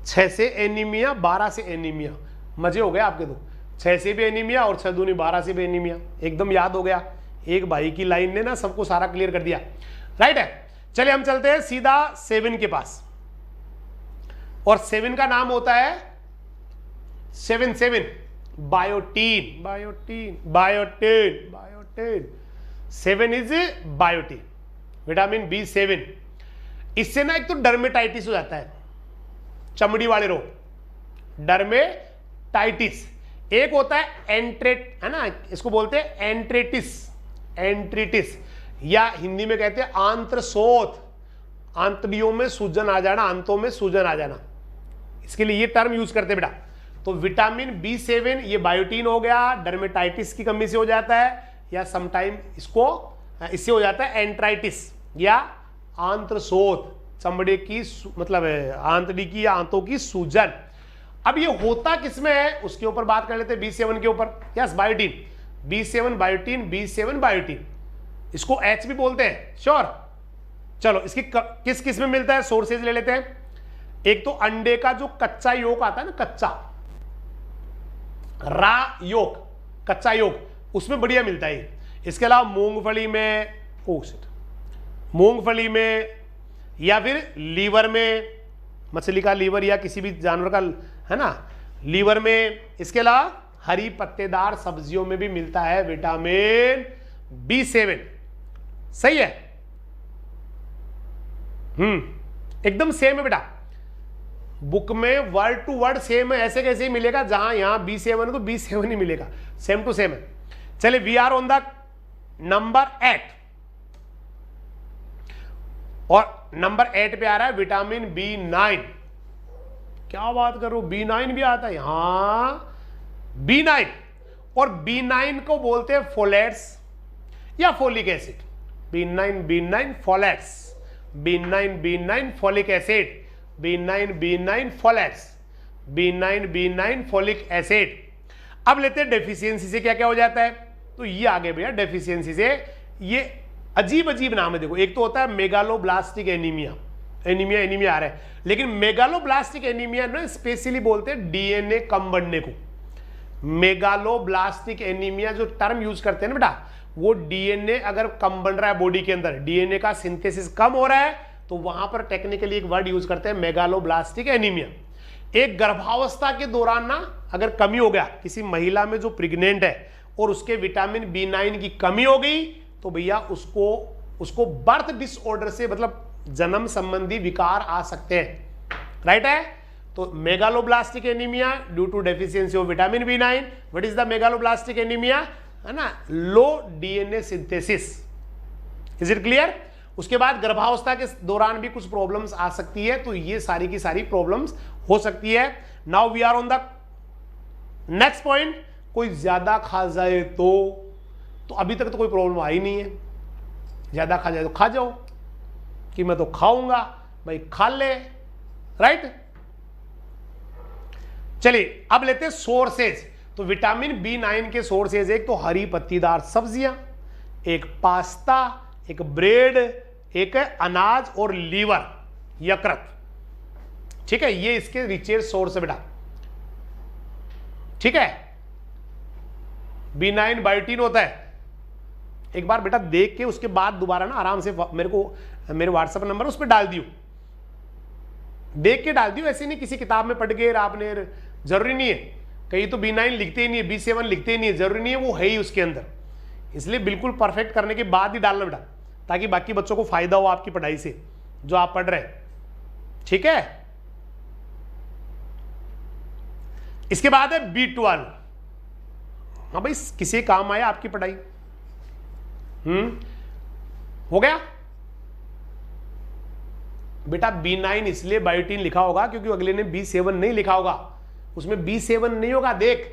6 से एनीमिया, 12 से एनीमिया, मजे हो गए आपके तो, 6 से भी एनीमिया और 6 दूनी 12 से भी एनीमिया, एकदम याद हो गया, एक भाई की लाइन ने ना सबको सारा क्लियर कर दिया, राइट है। चलिए हम चलते हैं सीधा 7 के पास, और 7 का नाम होता है 7 biotin, biotin biotin biotin, 7 is biotin, vitamin B7। इससे ना एक तो डर्मेटाइटिस हो जाता है, चमड़ी वाले रोग, डर्मेटाइटिस, एक होता है एंट्रेट, है ना, इसको बोलते हैं एंट्रेटिस, एंट्रिटिस, या हिंदी में कहते हैं आंत्रशोथ, आंतड़ियों में सूजन आ जाना, आंतों में सूजन आ जाना, इसके लिए ये टर्म यूज करते बेटा। तो विटामिन B7 ये बायोटीन हो गया, डर्मेटाइटिस की कमी से हो जाता है, या समटाइम इससे हो जाता है एंट्राइटिस या आंत्रशोथ, चमड़े की मतलब आंतड़ी की या आंतों की सूजन। अब ये होता किसमें है उसके ऊपर बात कर लेते हैं, B7 के ऊपर, yes biotin, B7 biotin, B7 biotin, इसको H भी बोलते हैं, श्योर। चलो इसकी किस किस में मिलता है, सोर्सेज ले लेते हैं। एक तो अंडे का जो कच्चा योक आता है ना, कच्चा रा योक, कच्चा योक, उसमें बढ़िया मिलता है। इसके अलावा मूंगफली में, मूंगफली में, या फिर लीवर में, मछली का लीवर या किसी भी जानवर का, है ना, लीवर में। इसके अलावा हरी पत्तेदार सब्जियों में भी मिलता है विटामिन B7, सही है, एकदम सेम है बेटा, बुक में वर्ड टू वर्ड सेम है, ऐसे कैसे ही मिलेगा, जहां यहां B7 है तो B7 ही मिलेगा, सेम टू सेम है। चलिए we are on the number 8, और नंबर 8 पे आ रहा है विटामिन B9। क्या बात कर रहा हूं, B9 भी आता है, हाँ B9, और B9 को बोलते हैं फोलेट्स या folic acid, B9 folates, B9 folic acid, B9 folates, B9 folic acid. अब लेते हैं डेफिशिएंसी से क्या क्या हो जाता है। तो ये आगे भैया डेफिशिएंसी से, ये अजीब अजीब नाम है, देखो एक तो होता है मेगालोब्लास्टिक एनीमिया, एनीमिया आ रहा है, लेकिन मेगालोब्लास्टिक एनीमिया ना स्पेशली बोलते हैं डीएनए कम बढ़ने को। मेगालोब्लास्टिक एनीमिया जो टर्म यूज करते हैं ना बेटा, वो डीएनए अगर कम बन रहा है बॉडी के अंदर, डीएनए का सिंथेसिस कम हो रहा है, तो वहां पर टेक्निकली एक वर्ड यूज करते हैं मेगालोब्लास्टिक एनीमिया। एक गर्भावस्था के दौरान ना अगर कमी हो गया किसी महिला में जो प्रेग्नेंट है और उसके विटामिन B9 की कमी हो गई तो भैया उसको बर्थ डिसऑर्डर से मतलब जन्म संबंधी विकार आ सकते हैं। राइट है? तो megaloblastic anaemia due to deficiency of vitamin B9। What is the megaloblastic anaemia? है ना, low DNA synthesis. Is it clear? उसके बाद गर्भावस्था के दौरान भी कुछ प्रॉब्लम्स आ सकती है, तो ये सारी की सारी प्रॉब्लम्स हो सकती है। Now we are on the next point. कोई ज्यादा खा जाए तो अभी तक तो कोई प्रॉब्लम आई नहीं है। ज्यादा खा जाए तो खा जाओ कि मैं तो खाऊंगा, भाई खा ले। राइट? चलिए अब लेते हैं सोर्सेज। तो विटामिन B9 के सोर्सेज एक तो हरी पत्तीदार सब्जियां, एक पास्ता, एक ब्रेड, एक है अनाज और लीवर, यकृत। ठीक है, ये इसके रिचेज सोर्स है बेटा। ठीक है, B9 बायोटीन होता है। एक बार बेटा देख के उसके बाद दोबारा ना आराम से मेरे व्हाट्सएप नंबर उस पर डाल दियो, देख के डाल दियो, ऐसे नहीं किसी किताब में पढ़ के आपने, जरूरी नहीं है। कहीं तो B9 लिखते ही नहीं है, B7 लिखते ही नहीं है, जरूरी नहीं है, वो है ही उसके अंदर। इसलिए बिल्कुल परफेक्ट करने के बाद ही डालना बेटा, ताकि बाकी बच्चों को फायदा हो आपकी पढ़ाई से जो आप पढ़ रहे हैं। ठीक है, इसके बाद है B12। हाँ भाई, किसी काम आया आपकी पढ़ाई। हो गया बेटा। B9 इसलिए बायोटीन लिखा होगा क्योंकि अगले ने B7 नहीं लिखा होगा, उसमें B7 नहीं होगा। देख,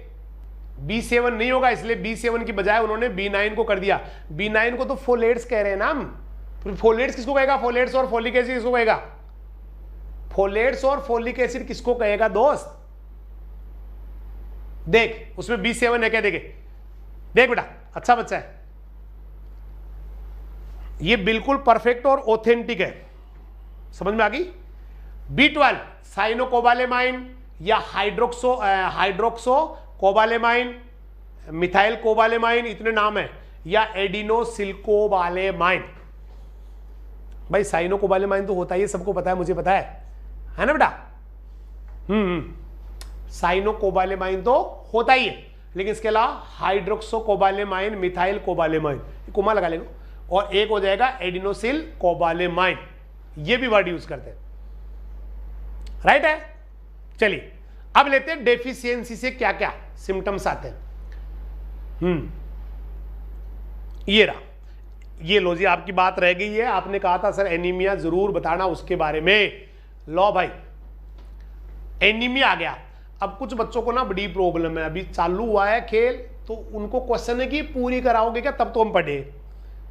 B7 नहीं होगा, इसलिए B7 की बजाय उन्होंने B9 को कर दिया। B9 को तो फोलेट्स कह रहे हैं ना हम। तो फोलेट्स किसको कहेगा? फोलेट्स और फोलिक एसिड किसको कहेगा? फोलेट्स और फोलिक एसिड किसको कहेगा दोस्त? देख, उसमें B7 है क्या? देखे, देख बेटा, अच्छा बच्चा है, ये बिल्कुल परफेक्ट और ऑथेंटिक है। समझ में आ गई? B12 साइनोकोबालेमाइन या हाइड्रोक्सो कोबालेमाइन, मिथाइल कोबालेमाइन, इतने नाम है, या एडिनोसिल्कोबालेमाइन। भाई साइनोकोबालेमाइन तो होता ही है, सबको पता है, मुझे पता है ना बेटा? साइनोकोबालेमाइन तो होता ही है, लेकिन इसके अलावा हाइड्रोक्सो कोबालेमाइन, मिथाइल कोबालेमाइन, कोमा लगा लेगा, और एक हो जाएगा एडिनोसिल कोबालेमाइन। ये भी वर्ड यूज करते हैं। राइट है? चलिए अब लेते हैं डेफिशिएंसी से क्या क्या सिम्टम्स आते हैं। ये रहा, ये लो जी, आपकी बात रह गई है, आपने कहा था सर एनीमिया जरूर बताना उसके बारे में। लो भाई, एनीमिया आ गया। अब कुछ बच्चों को ना बड़ी प्रॉब्लम है, अभी चालू हुआ है खेल, तो उनको क्वेश्चन है कि पूरी कराओगे क्या? तब तो हम पढ़े,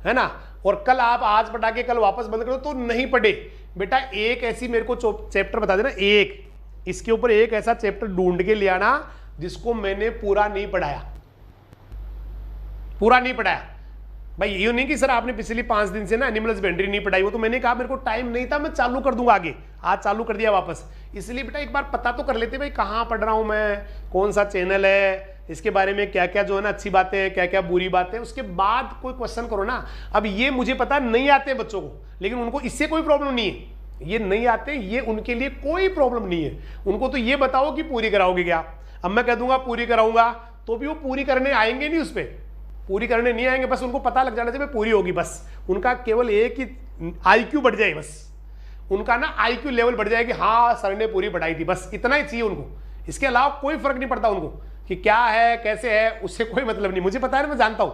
है ना? और कल आप आज पढ़ा के कल वापस बंद करो तो नहीं पढ़े। बेटा एक ऐसी मेरे को चैप्टर बता देना, एक इसके ऊपर एक ऐसा चैप्टर ढूंढ के ले आना जिसको मैंने पूरा नहीं पढ़ाया, पूरा नहीं पढ़ाया। भाई ये नहीं कि सर आपने पिछली 5 दिन से ना एनिमल हस्बेंड्री नहीं पढ़ाई, वो तो मैंने कहा मेरे को टाइम नहीं था, मैं चालू कर दूंगा आगे, आज चालू कर दिया वापस। इसलिए बेटा एक बार पता तो कर लेते भाई कहाँ पढ़ रहा हूं मैं, कौन सा चैनल है, इसके बारे में क्या क्या जो है ना अच्छी बातें हैं, क्या क्या बुरी बातें, उसके बाद कोई क्वेश्चन करो ना। अब ये मुझे पता नहीं आते बच्चों को, लेकिन उनको इससे कोई प्रॉब्लम नहीं है, ये नहीं आते, ये उनके लिए कोई प्रॉब्लम नहीं है। उनको तो ये बताओ कि पूरी कराओगे क्या। अब मैं कह दूंगा पूरी कराऊंगा तो भी वो पूरी करने आएंगे नहीं, उस पर पूरी करने नहीं आएंगे, बस उनको पता लग जाना चाहिए पूरी होगी। बस उनका केवल एक ही IQ बढ़ जाए, बस उनका ना IQ लेवल बढ़ जाए कि हाँ सर ने पूरी पढ़ाई थी, बस इतना ही चाहिए उनको। इसके अलावा कोई फर्क नहीं पड़ता उनको कि क्या है कैसे है, उससे कोई मतलब नहीं। मुझे पता है, मैं जानता हूं,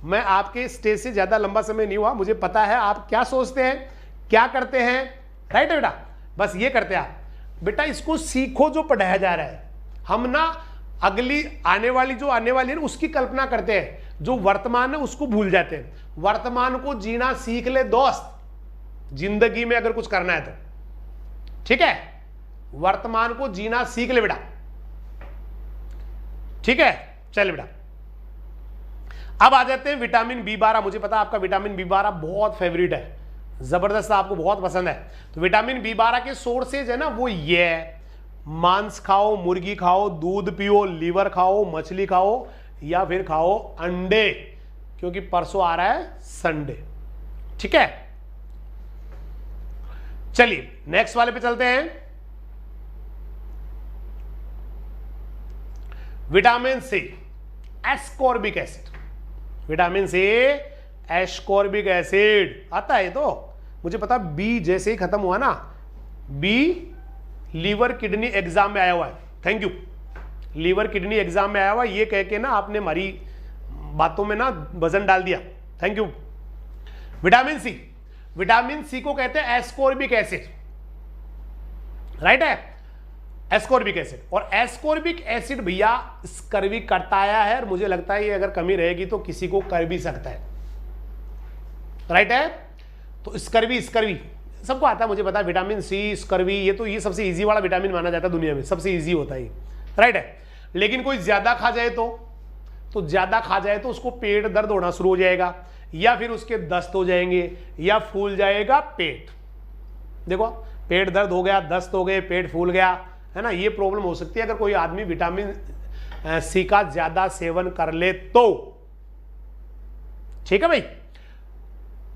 मैं आपके स्टेज से ज्यादा लंबा समय नहीं हुआ, मुझे पता है आप क्या सोचते हैं, क्या करते हैं। राइट है बेटा? बस ये करते हैं आप। बेटा इसको सीखो जो पढ़ाया जा रहा है। हम ना अगली आने वाली है ना उसकी कल्पना करते हैं, जो वर्तमान है उसको भूल जाते हैं। वर्तमान को जीना सीख ले दोस्त, जिंदगी में अगर कुछ करना है तो। ठीक है, वर्तमान को जीना सीख ले बेटा। ठीक है, चल बेटा अब आ जाते हैं विटामिन B12। मुझे पता है आपका विटामिन B12 बहुत फेवरेट है, जबरदस्त, आपको बहुत पसंद है। तो विटामिन B12 के सोर्सेज है ना वो ये है, मांस खाओ, मुर्गी खाओ, दूध पियो, लीवर खाओ, मछली खाओ, या फिर खाओ अंडे, क्योंकि परसों आ रहा है संडे। ठीक है, चलिए नेक्स्ट वाले पे चलते हैं। Vitamin C, ascorbic acid, vitamin C ascorbic acid आता है। तो मुझे पता बी जैसे ही खत्म हुआ ना, बी लीवर किडनी एग्जाम में आया हुआ है, thank you, liver kidney exam में आया हुआ, ये कह के ना आपने हमारी बातों में ना वजन डाल दिया, thank you. Vitamin C, vitamin C को कहते हैं एस्कॉर्बिक एसिड, राइट है, एस्कॉर्बिक एसिड। और एस्कॉर्बिक एसिड भैया स्कर्वी करता आया है, और मुझे लगता है ये अगर कमी रहेगी तो किसी को कर भी सकता है, राइट है। तो स्कर्वी, स्कर्वी सबको आता है, मुझे पता है, विटामिन सी, स्कर्वी, ये सबसे इजी वाला विटामिन माना जाता है दुनिया में, सबसे इजी होता है, राइट है। लेकिन कोई ज्यादा खा जाए तो ज्यादा खा जाए तो उसको पेट दर्द होना शुरू हो जाएगा, या फिर उसके दस्त हो जाएंगे, या फूल जाएगा पेट। देखो पेट दर्द हो गया, दस्त हो गए, पेट फूल गया, है ना, ये प्रॉब्लम हो सकती है अगर कोई आदमी विटामिन सी का ज्यादा सेवन कर ले तो, ठीक है भाई।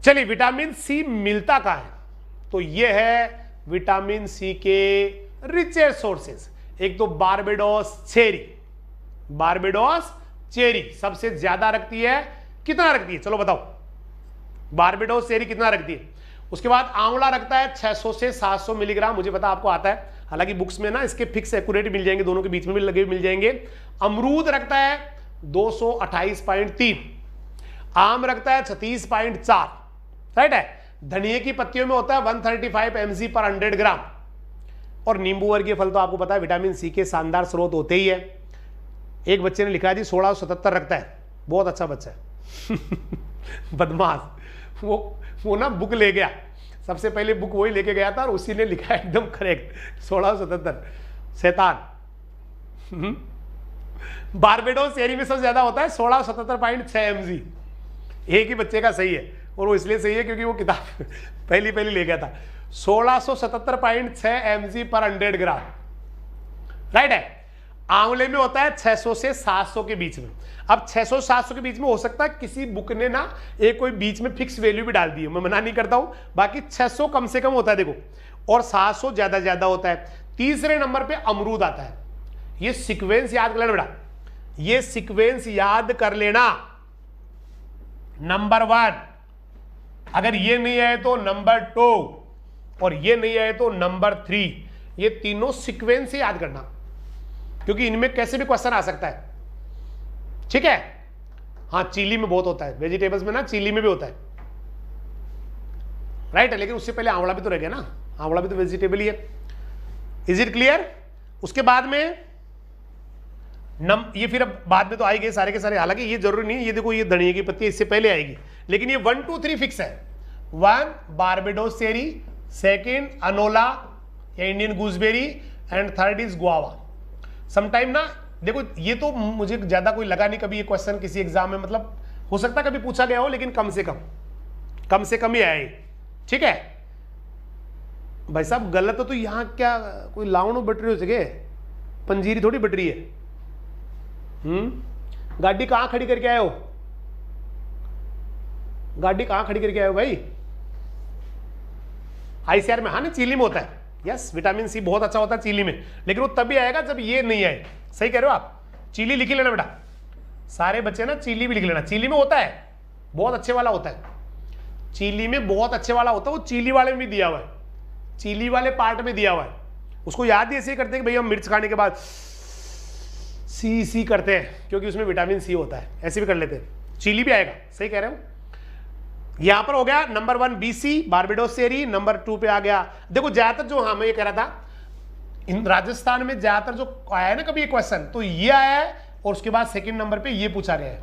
चलिए विटामिन सी मिलता कहां है, तो ये है विटामिन सी के रिचेस्ट सोर्सेस। एक तो बारबेडोस चेरी, बारबेडोस चेरी सबसे ज्यादा रखती है, कितना रखती है चलो बताओ, बारबेडोस चेरी कितना रखती है। उसके बाद आंवला रखता है 600 से 700 मिलीग्राम, मुझे पता आपको आता है, हालांकि बुक्स में ना इसके फिक्स एक्यूरेट मिल जाएंगे, दोनों के बीच में भी लगे मिल जाएंगे। अमरूद रखता है 228.3, आम रखता है 36.4, राइट है। धनिए की पत्तियों में होता है 135 mg पर 100 ग्राम। और नींबू वर्गीय फल तो आपको पता है विटामिन सी के शानदार स्रोत होते ही है। एक बच्चे ने लिखा है जी 1677 रखता है, बहुत अच्छा बच्चा है बदमाश, वो ना बुक ले गया, सबसे पहले बुक वही लेके गया था और उसी ने लिखा एकदम करेक्ट 1677, शैतान। बारबेडोस चेरी में सबसे ज्यादा होता है 1677.6 mg, एक ही बच्चे का सही है, और वो इसलिए सही है क्योंकि वो किताब पहली ले गया था। 1677.6 mg पर 100 ग्राम, राइट है। आंवले में होता है 600 से 700 के बीच में। अब 600-700 के बीच में हो सकता है किसी बुक ने ना एक कोई बीच में फिक्स वैल्यू भी डाल दी है, मैं मना नहीं करता हूं, बाकी 600 कम से कम होता है देखो, और 700 ज्यादा होता है। तीसरे नंबर पे अमरूद आता है। ये सीक्वेंस याद कर लेना बेटा, ये सीक्वेंस याद कर लेना। नंबर 1, अगर ये नहीं आए तो नंबर 2, और ये नहीं आए तो नंबर 3, ये तीनों सीक्वेंस से याद करना, क्योंकि इनमें कैसे भी क्वेश्चन आ सकता है, ठीक है। हाँ चिली में बहुत होता है, वेजिटेबल्स में ना चिली में भी होता है, राइट है। लेकिन उससे पहले आंवला भी तो रह गया ना, आंवला भी तो वेजिटेबल ही है। Is it clear? उसके बाद में ये फिर अब बाद में तो आएंगे सारे के सारे, हालांकि ये जरूरी नहीं है, ये देखो ये धनिया की पत्ती इससे पहले आएगी, लेकिन ये 1 2 3 फिक्स है। 1 बारबेडोस चेरी, सेकेंड अनोला या Indian gooseberry, and third is guava. Sometime ना देखो, ये तो मुझे ज्यादा कोई लगा नहीं कभी ये क्वेश्चन किसी एग्जाम में, मतलब हो सकता है कभी पूछा गया हो, लेकिन कम से कम ही आया ये, ठीक है भाई साहब। गलत तो यहां क्या कोई लावणो बट रही हो सके, पंजीरी थोड़ी बट रही है। गाड़ी कहां खड़ी करके आए हो, गाड़ी कहां खड़ी करके आए हो भाई? आईसीआर में, हाँ ना चिली में होता है, यस विटामिन सी बहुत अच्छा होता है चिली में, लेकिन वो तभी आएगा जब ये नहीं आए। सही कह रहे हो आप, चिली लिख ही लेना बेटा, सारे बच्चे ना चिली भी लिख लेना। चिली में होता है बहुत अच्छे वाला होता है, चिली में बहुत अच्छे वाला होता है, वो चिली वाले में भी दिया हुआ है, चिली वाले पार्ट में दिया हुआ है। उसको याद ही ऐसे ही करते हैं कि भाई हम मिर्च खाने के बाद सी करते हैं, क्योंकि उसमें विटामिन सी होता है, ऐसे भी कर लेते हैं। चिली भी आएगा, सही कह रहे हो। यहां पर हो गया number 1 BC Barbados cherry, number 2 पे आ गया। देखो ज्यादातर जो, हाँ मैं ये कह रहा था, इन राजस्थान में ज्यादातर जो आया है ना कभी ये क्वेश्चन, तो ये आया है, और उसके बाद सेकंड नंबर पे ये पूछा गया है,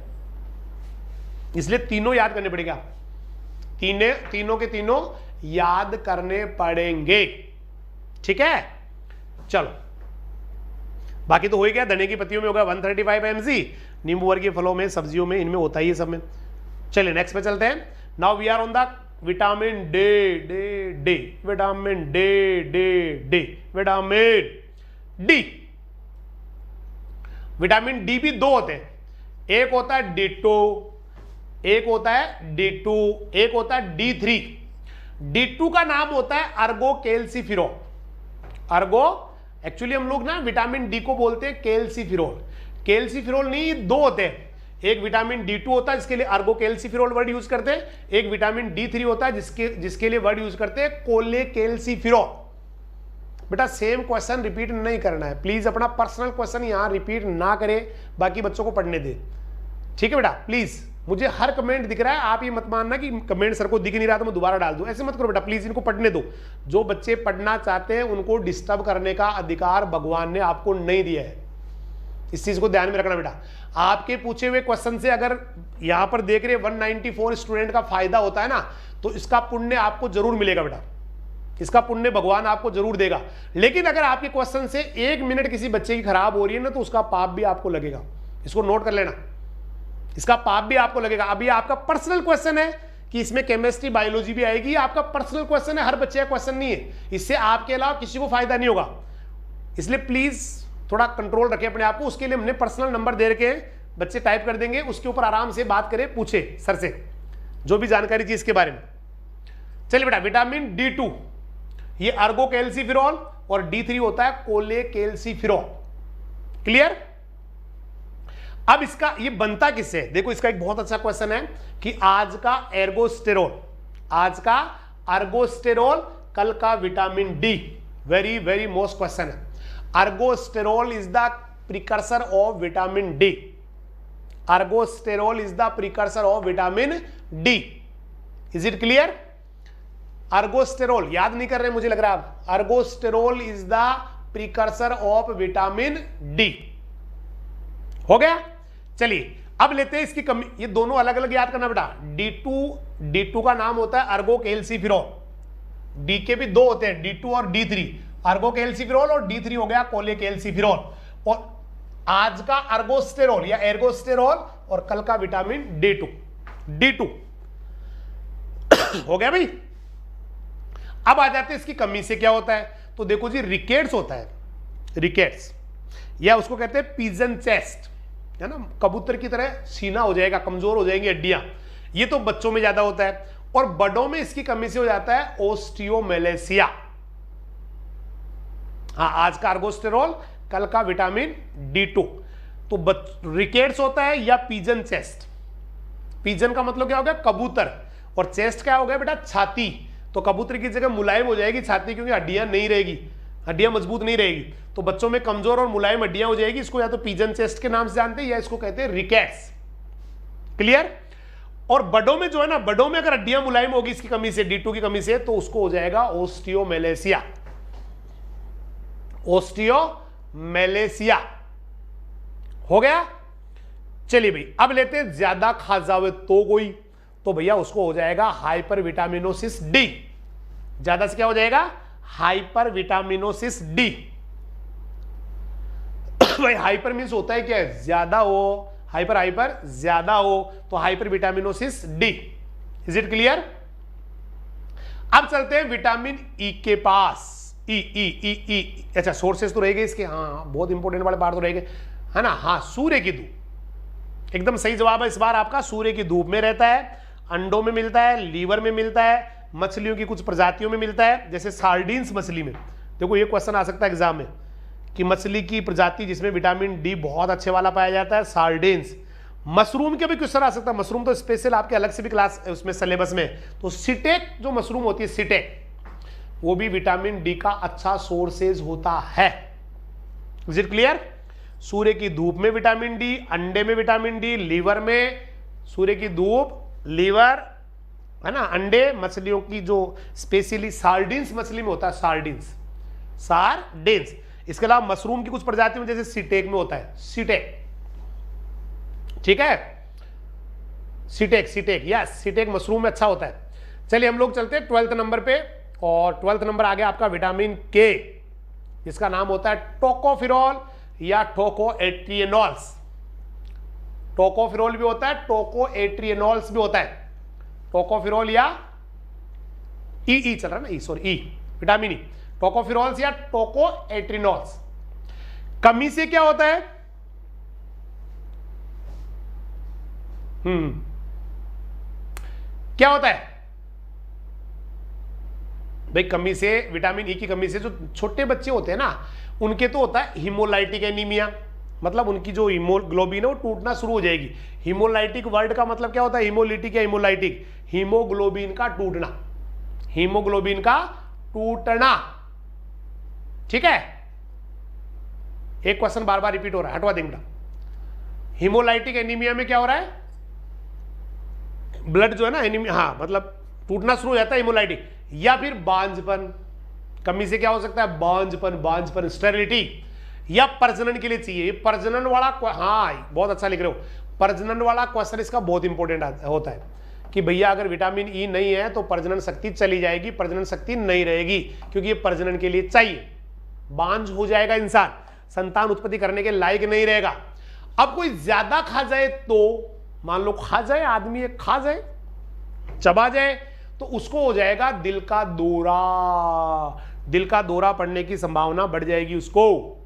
इसलिए तीनों याद करने पड़ेगा, तीनों के तीनों याद करने पड़ेंगे, ठीक है। चलो बाकी तो हो ही गया, धनिया की पत्तियों में होगा 135 mg, नींबू वर्गीय फलों में, सब्जियों में, इनमें होता ही है सब में। चलिए नेक्स्ट पे चलते हैं। Now we are on the vitamin D, vitamin D, vitamin D. Vitamin D भी 2 होते हैं, एक होता है D2, एक होता है D2, एक होता है D3। D2 का नाम होता है अर्गो कैल्सिफिरोल। अर्गो एक्चुअली हम लोग ना विटामिन डी को बोलते हैं कैल्सिफिरोल। कैल्सिफिरोल नहीं, 2 होते हैं, एक विटामिन D2 होता है जिसके लिए अर्गोकेल्सिफेरॉल वर्ड यूज करते हैं, एक विटामिन D3 होता है जिसके लिए वर्ड यूज करते हैं कोलेकेल्सिफेरॉल। बेटा सेम क्वेश्चन रिपीट नहीं करना है, प्लीज अपना पर्सनल क्वेश्चन यहां रिपीट ना करें, बाकी बच्चों को पढ़ने दे, ठीक है बेटा। प्लीज मुझे हर कमेंट दिख रहा है, आप ये मत मानना कि कमेंट सर को दिख नहीं रहा तो मैं दोबारा डाल दूं, ऐसे मत करो बेटा, प्लीज इनको पढ़ने दो। जो बच्चे पढ़ना चाहते हैं उनको डिस्टर्ब करने का अधिकार भगवान ने आपको नहीं दिया है, इस चीज को ध्यान में रखना बेटा। आपके पूछे हुए क्वेश्चन से अगर यहां पर देख रहे 194 स्टूडेंट का फायदा होता है ना, तो इसका पुण्य आपको जरूर मिलेगा बेटा, इसका पुण्य भगवान आपको जरूर देगा। लेकिन अगर आपके क्वेश्चन से 1 मिनट किसी बच्चे की खराब हो रही है ना, तो उसका पाप भी आपको लगेगा, इसको नोट कर लेना, इसका पाप भी आपको लगेगा। अभी आपका पर्सनल क्वेश्चन है कि इसमें केमिस्ट्री बायोलॉजी भी आएगी, आपका पर्सनल क्वेश्चन है, हर बच्चे का क्वेश्चन नहीं है, इससे आपके अलावा किसी को फायदा नहीं होगा। इसलिए प्लीज थोड़ा कंट्रोल रखें अपने आप को, उसके लिए हमने पर्सनल नंबर दे रखे हैं, बच्चे टाइप कर देंगे, उसके ऊपर आराम से बात करें, पूछे सर से जो भी जानकारी थी इसके बारे में। चलिए बेटा, विटामिन D2 ये अर्गोकेल्सिफेरॉल और D3 होता है कोलेकेल्सिफेरॉल, क्लियर। अब इसका ये बनता किससे, देखो इसका एक बहुत अच्छा क्वेश्चन है कि आज का एर्गोस्टेरोल, आज का अर्गोस्टेरोल, कल का vitamin D, very very most question है। Ergosterol is the precursor of vitamin D, ergosterol is the precursor of vitamin D, is it clear. Ergosterol याद नहीं कर रहे मुझे लग रहा है, ergosterol is the precursor of vitamin D, हो गया। चलिए अब लेते हैं इसकी कमी, ये दोनों अलग अलग याद करना बेटा। D2 का नाम होता है अर्गोकेल्सिफेरॉल, D के भी दो होते हैं, D2 और D3, अर्गोकेल्सिफेरॉल और D3 हो गया कोलेकेल्सिफेरॉल। और आज का अर्गोस्टेरोल या एर्गोस्टेरोल और कल का विटामिन D2 हो गया भाई। अब आ जाते हैं इसकी कमी से क्या होता है, तो देखो जी रिकेट्स होता है, रिकेट्स या उसको कहते हैं पिजन चेस्ट, है ना, कबूतर की तरह सीना हो जाएगा, कमजोर हो जाएंगी हड्डियां, ये तो बच्चों में ज्यादा होता है। और बड़ों में इसकी कमी से हो जाता है ओस्टियोमेलेसिया। हाँ, आज का अर्गोस्टेरोल, कल का विटामिन D2, तो रिकेट्स होता है या पिजन चेस्ट। पिजन का मतलब क्या हो गया, कबूतर, और चेस्ट क्या हो गया बेटा, छाती। तो कबूतर की जगह मुलायम हो जाएगी छाती, क्योंकि हड्डियां नहीं रहेगी, हड्डियां मजबूत नहीं रहेगी, तो बच्चों में कमजोर और मुलायम हड्डियां हो जाएगी। इसको या तो पिजन चेस्ट के नाम से जानते हैं या इसको कहते हैं रिकेट्स, क्लियर। और बड़ों में जो है ना, बड़ों में अगर हड्डियां मुलायम होगी इसकी कमी से, D2 की कमी से, तो उसको हो जाएगा ओस्टियोमेलेसिया, ओस्टियोमेलेसिया, हो गया। चलिए भाई, अब लेते हैं ज्यादा खा जावे तो कोई, तो भैया उसको हो जाएगा हाइपर विटामिनोसिस D, ज्यादा से क्या हो जाएगा, हाइपर विटामिनोसिस D। भाई हाइपर मींस होता है क्या है, ज्यादा हो, हाइपर हाइपर ज्यादा हो, तो hyper vitaminosis D, is it clear. अब चलते हैं विटामिन E के पास, ई, अच्छा सोर्सेस तो रहेंगे इसके, हाँ बहुत इंपॉर्टेंट वाले बात तो रहेंगे, है ना। हाँ, सूर्य की धूप, एकदम सही जवाब है इस बार आपका, सूर्य की धूप में रहता है, अंडों में मिलता है, लीवर में मिलता है, मछलियों की कुछ प्रजातियों में मिलता है, जैसे सार्डिन्स मछली में। देखो ये क्वेश्चन आ सकता है एग्जाम में कि मछली की प्रजाति जिसमें विटामिन D बहुत अच्छे वाला पाया जाता है, सार्डिन्स। मशरूम के भी क्वेश्चन आ सकता है, मशरूम तो स्पेशल आपके अलग से भी क्लास उसमें सिलेबस में, तो सिटेक जो मशरूम होती है, सिटेक, वो भी विटामिन D का अच्छा सोर्सेज होता है, इज इट क्लियर। सूर्य की धूप में विटामिन D, अंडे में विटामिन D, लीवर में, सूर्य की धूप, लीवर, है ना, अंडे, मछलियों की जो स्पेशली सार्डिन्स मछली में होता है, सार्डिन्स। इसके अलावा मशरूम की कुछ प्रजातियों में जैसे सिटेक में होता है, सिटेक, ठीक है, सिटेक, यस, सिटेक मशरूम में अच्छा होता है। चलिए हम लोग चलते हैं 12th नंबर पे, और 12th नंबर आ गया आपका विटामिन K, जिसका नाम होता है टोकोफिरॉल या टोकोएट्रिएनॉल्स। टोकोफिरॉल भी होता है, टोकोएट्रिएनॉल्स भी होता है, टोकोफिरॉल या ई चल रहा है ना, ई विटामिन E, टोकोफिरॉल्स या टोकोएट्रिनॉल्स। कमी से क्या होता है, क्या होता है भाई, कमी से, विटामिन E की कमी से जो छोटे बच्चे होते हैं ना, उनके तो होता है हिमोलाइटिक एनीमिया, मतलब उनकी जो हीमोग्लोबिन है वो टूटना शुरू हो जाएगी। हीमोलाइटिक वर्ड का मतलब क्या होता है? हीमोलिटिक या हीमोलाइटिक? हीमोग्लोबिन का टूटना, हीमोग्लोबिन का टूटना। ठीक है, एक क्वेश्चन बार बार रिपीट हो रहा है, हटवा देंगे। हीमोलाइटिक एनीमिया में क्या हो रहा है? ब्लड जो है ना एनीमिया, हाँ मतलब टूटना शुरू हो जाता है हीमोलाइटिक। या फिर बांझपन, कमी से क्या हो सकता है? बांझपन, स्टेरिलिटी। या प्रजनन के लिए चाहिए, प्रजनन वाला, हाँ बहुत अच्छा लिख रहे हो, प्रजनन वाला क्वेश्चन इसका बहुत इंपॉर्टेंट होता है कि भैया अगर विटामिन ई नहीं है तो प्रजनन शक्ति चली जाएगी, प्रजनन शक्ति नहीं रहेगी, क्योंकि ये प्रजनन के लिए चाहिए। बांझ हो जाएगा इंसान, संतान उत्पत्ति करने के लायक नहीं रहेगा। अब कोई ज्यादा खा जाए तो, मान लो खा जाए आदमी, खा जाए, चबा जाए, तो उसको हो जाएगा दिल का दौरा, दिल का दौरा पड़ने की संभावना बढ़ जाएगी उसको।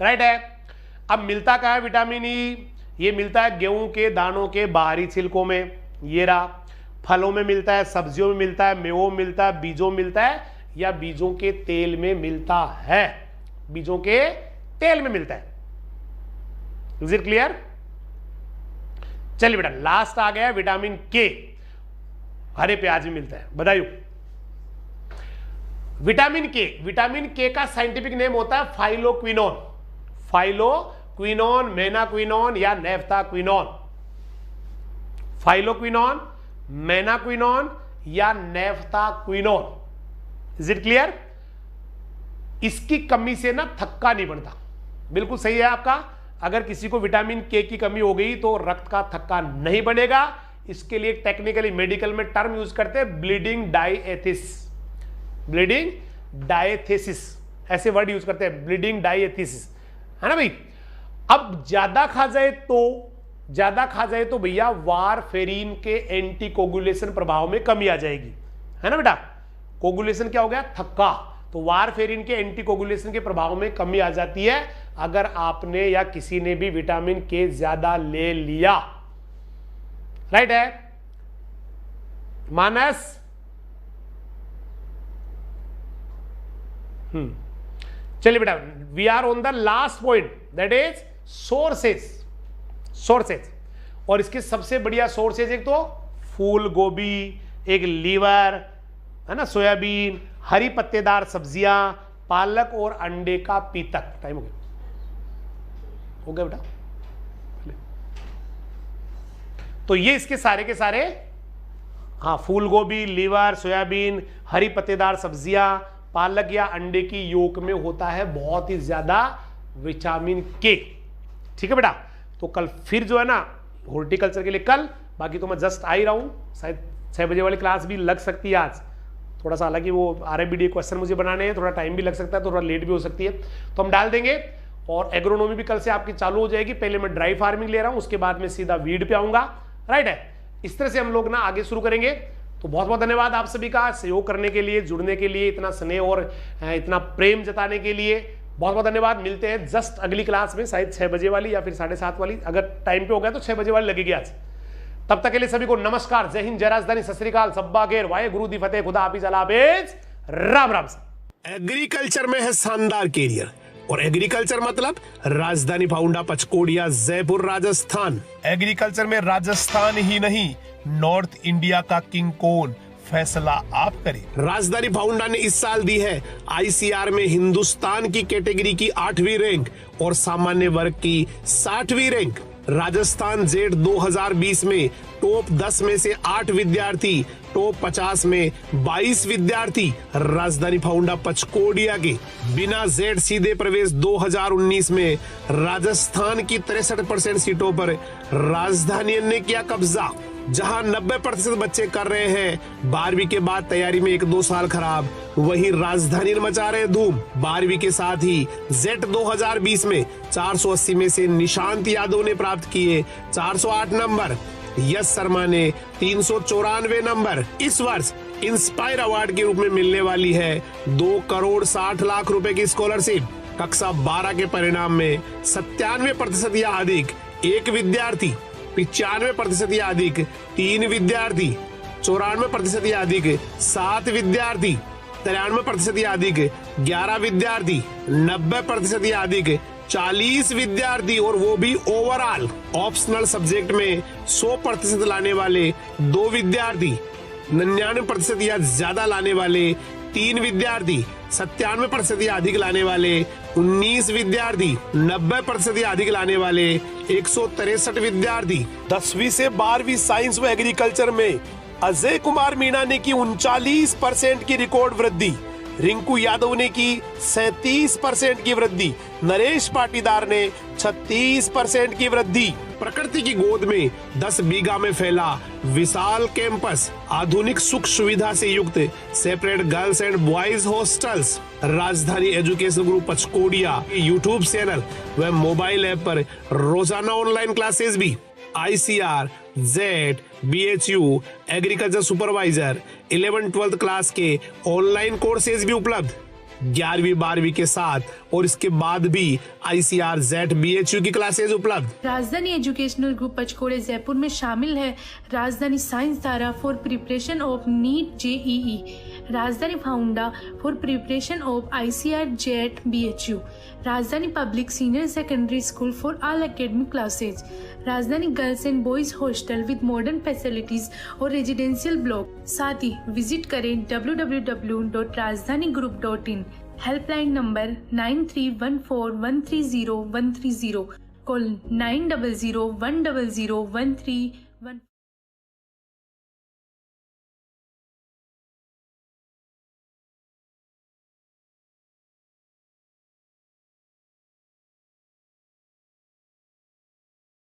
राइट है। अब मिलता क्या है विटामिन ई? ये मिलता है गेहूं के दानों के बाहरी छिलकों में, ये रहा, फलों में मिलता है, सब्जियों में मिलता है, मेवों में मिलता है, बीजों में मिलता है, या बीजों के तेल में मिलता है, बीजों के तेल में मिलता है। Is it clear? चलिए बेटा, लास्ट आ गया विटामिन के, हरे प्याज में मिलता है, बधाई। विटामिन के का साइंटिफिक नेम होता है फाइलोक्विनोन, फाइलोक्विनोन, मेनाक्विनोन या नेफ्थाक्विनोन। फाइलोक्विनोन, मेनाक्विनोन या नेफ्थाक्विनोन। Is it clear? इसकी कमी से ना थक्का नहीं बनता। बिल्कुल सही है आपका। अगर किसी को विटामिन के की कमी हो गई तो रक्त का थक्का नहीं बनेगा। इसके लिए टेक्निकली मेडिकल में टर्म यूज करते हैं, ब्लीडिंग डायएथिस, ब्लीडिंग डायथेसिस, ऐसे वर्ड यूज करते हैं, ब्लीडिंग डायएथिस, है ना भाई। अब ज्यादा खा जाए तो भैया वारफेरिन के एंटीकोगुलेशन प्रभाव में कमी आ जाएगी, है ना बेटा। कोगुलेशन क्या हो गया? थक्का। तो वारफेरिन के एंटीकोगुलेशन के प्रभाव में कमी आ जाती है अगर आपने या किसी ने भी विटामिन के ज्यादा ले लिया। राइट है मानस? चलिए बेटा, we are on the last point, that is sources. और इसके सबसे बढ़िया सोर्सेज, एक तो फूल गोभी, एक लीवर, है ना, सोयाबीन, हरी पत्तेदार सब्जियां, पालक और अंडे का पीतक। टाइम हो गया बेटा। तो ये इसके सारे के सारे, हाँ, फूल गोभी, लीवर, सोयाबीन, हरी पत्तेदार सब्जियां, पालक या अंडे की योक में होता है बहुत ही ज्यादा विटामिन के। ठीक है बेटा। तो कल फिर जो है ना हॉर्टिकल्चर के लिए कल, बाकी तो मैं जस्ट आ ही रहा हूं, शायद 6 बजे वाली क्लास भी लग सकती है आज थोड़ा सा, हालांकि वो आरएबीडी क्वेश्चन मुझे बनाने हैं, थोड़ा टाइम भी लग सकता है, थोड़ा लेट भी हो सकती है, तो हम डाल देंगे। और एग्रोनॉमी भी कल से आपकी चालू हो जाएगी। पहले मैं ड्राई फार्मिंग ले रहा हूं, उसके बाद में सीधा वीड पे आऊंगा। राइट है, इस तरह से हम लोग ना आगे शुरू करेंगे। तो बहुत बहुत धन्यवाद आप सभी का सहयोग करने के लिए, जुड़ने के लिए, इतना स्नेह और इतना प्रेम जताने के लिए बहुत बहुत धन्यवाद। मिलते हैं जस्ट अगली क्लास में, शायद 6 बजे वाली या फिर 7:30 वाली, अगर टाइम पे हो गया तो 6 बजे वाली लगेगी आज। तब तक के लिए सभी को नमस्कार, जय हिंद, जय राजधानी, सत श्री अकाल, सब्बा खेर, वाहे गुरु दी फतेह, खुदा हाफिज, अल्लाह हाफिज, राम राम। एग्रीकल्चर में है शानदार कैरियर, और एग्रीकल्चर मतलब राजधानी फाउंडा, पचकोड़िया, जयपुर, राजस्थान। एग्रीकल्चर में राजस्थान ही नहीं, नॉर्थ इंडिया का किंग कौन, फैसला आप करें। राजधानी फाउंडा ने इस साल दी है आईसीआर में हिंदुस्तान की कैटेगरी की 8वीं रैंक और सामान्य वर्ग की 60वीं रैंक। राजस्थान जेड 2020 में टॉप 10 में से 8 विद्यार्थी, टॉप 50 में 22 विद्यार्थी राजधानी फाउंडा पचकोड़िया के। बिना जेड सीधे प्रवेश 2019 में राजस्थान की 63% सीटों पर राजधानी ने किया कब्जा। जहां 90% बच्चे कर रहे हैं 12वीं के बाद तैयारी में 1-2 साल खराब, वही राजधानी मचा रहे धूम। 12वीं के साथ ही जेट 2020 में 480 में से निशांत यादव ने प्राप्त किए 408 नंबर, यश शर्मा ने 394 नंबर। इस वर्ष इंस्पायर अवार्ड के रूप में मिलने वाली है 2 करोड़ 60 लाख रुपए की स्कॉलरशिप। कक्षा 12 के परिणाम में 97% या अधिक एक विद्यार्थी, 95% या अधिक 3 विद्यार्थी, 94% या अधिक 7 विद्यार्थी, 93% या अधिक 11 विद्यार्थी, 90% या अधिक 40 विद्यार्थी और वो भी ओवरऑल ऑप्शनल सब्जेक्ट में 100% लाने वाले 2 विद्यार्थी, 99% या ज्यादा लाने वाले 3 विद्यार्थी, 97% या अधिक लाने वाले 19 विद्यार्थी, 90% या अधिक लाने वाले 163 विद्यार्थी। 10वीं से 12वीं साइंस व एग्रीकल्चर में अजय कुमार मीणा ने की 39% की रिकॉर्ड वृद्धि, रिंकू यादव ने की 37% की वृद्धि, नरेश पाटीदार ने 36% की वृद्धि। प्रकृति की गोद में 10 बीघा में फैला विशाल कैंपस, आधुनिक सुख सुविधा से युक्त separate girls and boys hostels. राजधानी एजुकेशन ग्रुप पचकोड़िया यूट्यूब चैनल व मोबाइल ऐप पर रोजाना ऑनलाइन क्लासेस भी। ICR, Z, BHU, agriculture supervisor 11-12 class के ऑनलाइन कोर्सेज भी उपलब्ध 11वीं 12वीं के साथ, और इसके बाद भी ICR, जेड, BHU की क्लासेज उपलब्ध। राजधानी एजुकेशनल ग्रुप पचकोड़े जयपुर में शामिल है Rajdhani science Dhara for preparation of NEET JEE, Rajdhani foundation for preparation of ICR, Z, BHU, Rajdhani public senior secondary school for all academic classes, Rajdhani girls and boys hostel with modern facilities और residential block. साथ ही visit करें www.rajdanigroup.in। Helpline number 9314130130, call 9001001311।